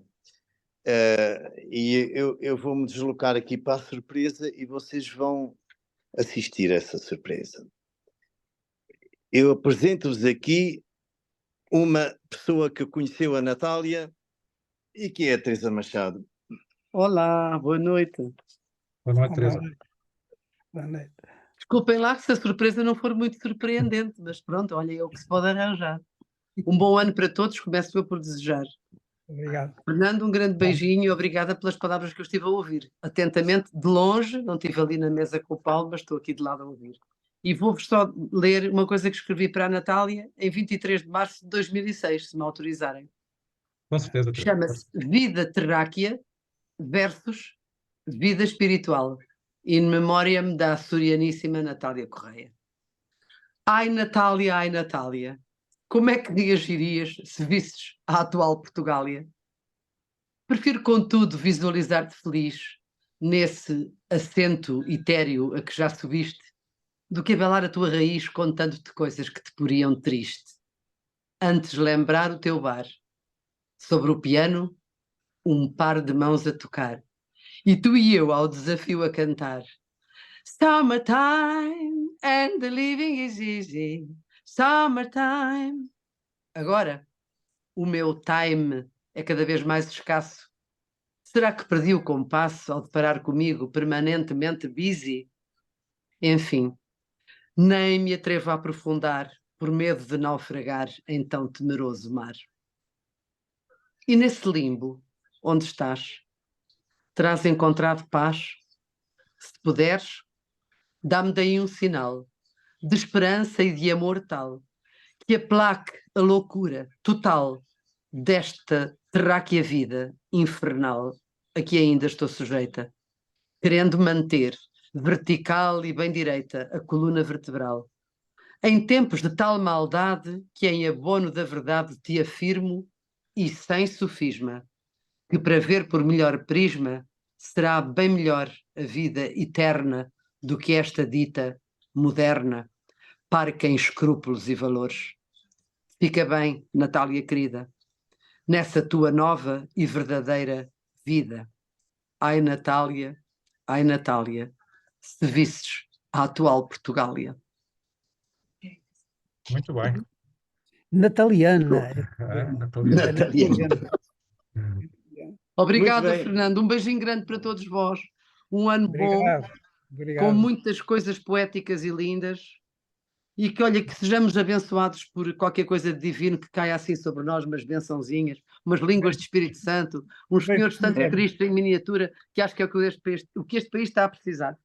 Speaker 7: E eu vou-me deslocar aqui para a surpresa e vocês vão assistir a essa surpresa. Eu apresento-vos aqui uma pessoa que conheceu a Natália e que é a Teresa Machado.
Speaker 8: Olá, boa noite.
Speaker 1: Boa noite, Teresa.
Speaker 2: Boa noite.
Speaker 8: Desculpem lá se a surpresa não for muito surpreendente, mas pronto, olha, é o que se pode arranjar. Um bom ano para todos, começo eu por desejar.
Speaker 2: Obrigado.
Speaker 8: Fernando, um grande beijinho e obrigada pelas palavras que eu estive a ouvir. Atentamente, de longe, não estive ali na mesa com o Paulo, mas estou aqui de lado a ouvir. E vou-vos só ler uma coisa que escrevi para a Natália em 23 de março de 2006, se me autorizarem.
Speaker 1: Com certeza, Teresa.
Speaker 8: Chama-se Vida Terráquea versus Vida Espiritual, in memoriam da açorianíssima Natália Correia. Ai, Natália, como é que reagirias se visses a atual Portugália? Prefiro, contudo, visualizar-te feliz nesse assento etéreo a que já subiste, do que abelar a tua raiz contando-te coisas que te poriam triste. Antes lembrar o teu bar, sobre o piano, um par de mãos a tocar, e tu e eu ao desafio a cantar. Summertime and the living is easy. Summertime. Agora, o meu time é cada vez mais escasso. Será que perdi o compasso ao deparar comigo permanentemente busy? Enfim, nem me atrevo a aprofundar por medo de naufragar em tão temeroso mar. E nesse limbo, onde estás, terás encontrado paz? Se puderes, dá-me daí um sinal de esperança e de amor tal que aplaque a loucura total desta terráquea vida infernal a que ainda estou sujeita, querendo manter vertical e bem direita a coluna vertebral. Em tempos de tal maldade que em abono da verdade te afirmo e sem sofisma, que para ver por melhor prisma será bem melhor a vida eterna do que esta dita moderna, parca em escrúpulos e valores. Fica bem, Natália querida, nessa tua nova e verdadeira vida. Ai, Natália, se visses a atual Portugália.
Speaker 1: Muito bem.
Speaker 2: Nataliana.
Speaker 7: Nataliana.
Speaker 8: Obrigada, Fernando. Um beijinho grande para todos vós. Um ano bom, com muitas coisas poéticas e lindas. E que, olha, que sejamos abençoados por qualquer coisa de divino que caia assim sobre nós, umas bençãozinhas, umas línguas de Espírito Santo, uns senhores santos de Cristo em miniatura, que acho que é o que este país está a precisar.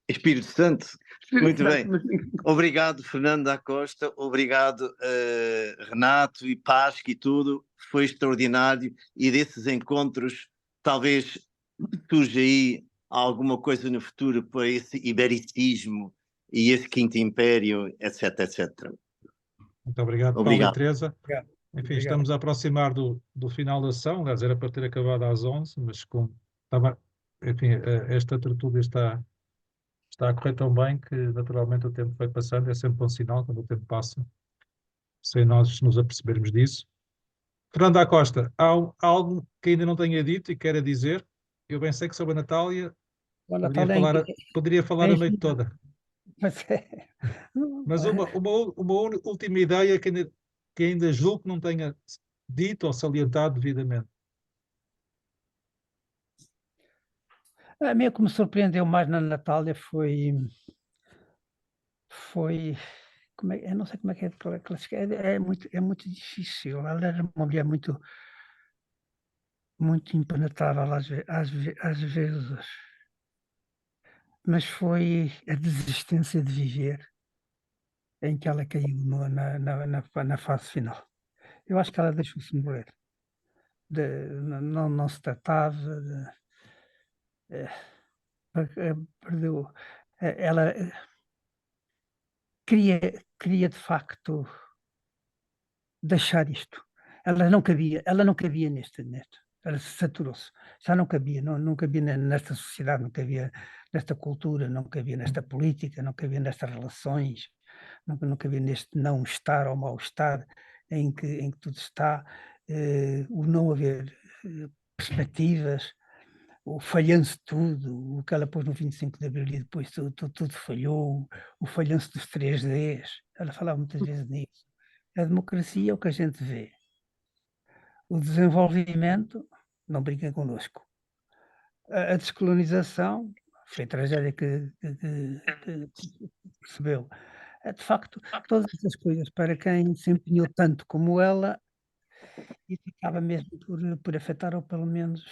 Speaker 7: Espírito Santo. Muito bem. Obrigado, Fernando da Costa. Obrigado, Renato e Pasco e tudo. Foi extraordinário. E desses encontros talvez surja aí alguma coisa no futuro para esse ibericismo e esse quinto império, etc, etc.
Speaker 1: Muito obrigado, Paulo e
Speaker 7: Obrigado.
Speaker 1: Teresa.
Speaker 2: Obrigado.
Speaker 1: Enfim,
Speaker 2: Obrigado.
Speaker 1: estamos a aproximar do final da sessão, aliás, era para ter acabado às 11, mas como estava, enfim, esta tertúlia está a correr tão bem que naturalmente o tempo foi passando, é sempre um sinal quando o tempo passa, sem nós nos apercebermos disso. Fernando da Costa, há algo que ainda não tenha dito e queira dizer? Eu bem sei que sobre a Natália
Speaker 2: O Natal é
Speaker 1: poderia falar a noite toda,
Speaker 2: Mas é.
Speaker 1: mas uma última ideia que ainda julgo que não tenha dito ou salientado devidamente.
Speaker 2: A mim, o que me surpreendeu mais na Natália foi eu não sei como é que é de classificar, é muito difícil. Ela era uma mulher muito impenetrável às vezes, mas foi a desistência de viver em que ela caiu na fase final. Eu acho que ela deixou-se morrer. Não se tratava perdeu. Ela queria de facto deixar isto. Ela não cabia neste. Ela saturou-se. Já não cabia, não cabia nesta sociedade, não cabia nesta cultura, não cabia nesta política, não cabia nestas relações, não cabia neste não estar ou mal-estar em que tudo está, o não haver perspectivas, o falhanço de tudo, o que ela pôs no 25 de Abril e depois tudo falhou, o falhanço dos 3Ds, ela falava muitas vezes nisso. A democracia é o que a gente vê. O desenvolvimento, não brinquem connosco. A descolonização, foi a tragédia que percebeu. De facto, todas essas coisas, para quem se empenhou tanto como ela, e ficava mesmo por afetar, ou pelo menos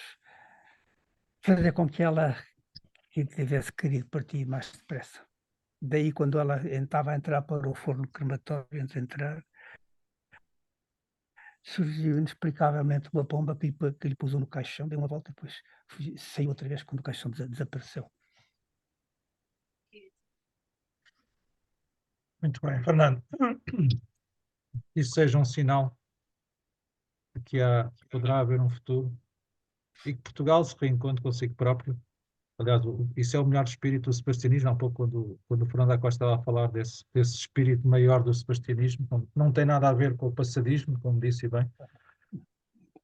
Speaker 2: fazer com que ela tivesse querido partir mais depressa. Daí, quando ela estava a entrar para o forno crematório, antes de entrar, surgiu inexplicavelmente uma bomba que lhe pusou no caixão, deu uma volta e depois saiu outra vez quando o caixão desapareceu.
Speaker 1: Muito bem, Fernando. Isso seja um sinal de que poderá haver um futuro e que Portugal se reencontre consigo próprio. Aliás, isso é o melhor espírito do sebastianismo. Há pouco, quando o Fernando da Costa estava a falar desse espírito maior do sebastianismo, não tem nada a ver com o passadismo, como disse bem.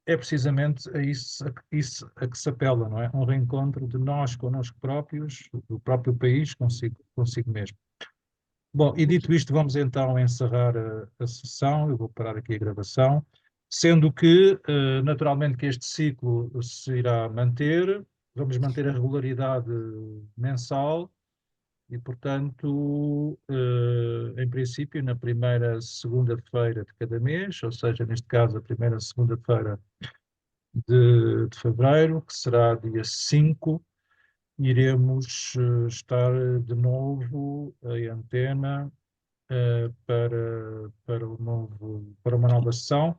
Speaker 1: É precisamente a isso a que se apela, não é? Um reencontro de nós connosco próprios, do próprio país, consigo mesmo. Bom, e dito isto, vamos então encerrar a sessão. Eu vou parar aqui a gravação, sendo que, naturalmente, que este ciclo se irá manter. Vamos manter a regularidade mensal e, portanto, em princípio, na primeira segunda-feira de cada mês, ou seja, neste caso, a primeira segunda-feira de fevereiro, que será dia 5, iremos estar de novo em antena para uma nova sessão.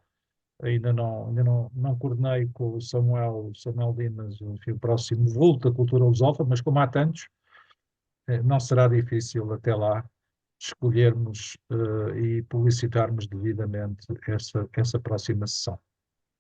Speaker 1: Ainda não coordenei com o Samuel Dimas, enfim, o próximo vulto da cultura lusófona, mas como há tantos, não será difícil até lá escolhermos e publicitarmos devidamente essa próxima sessão.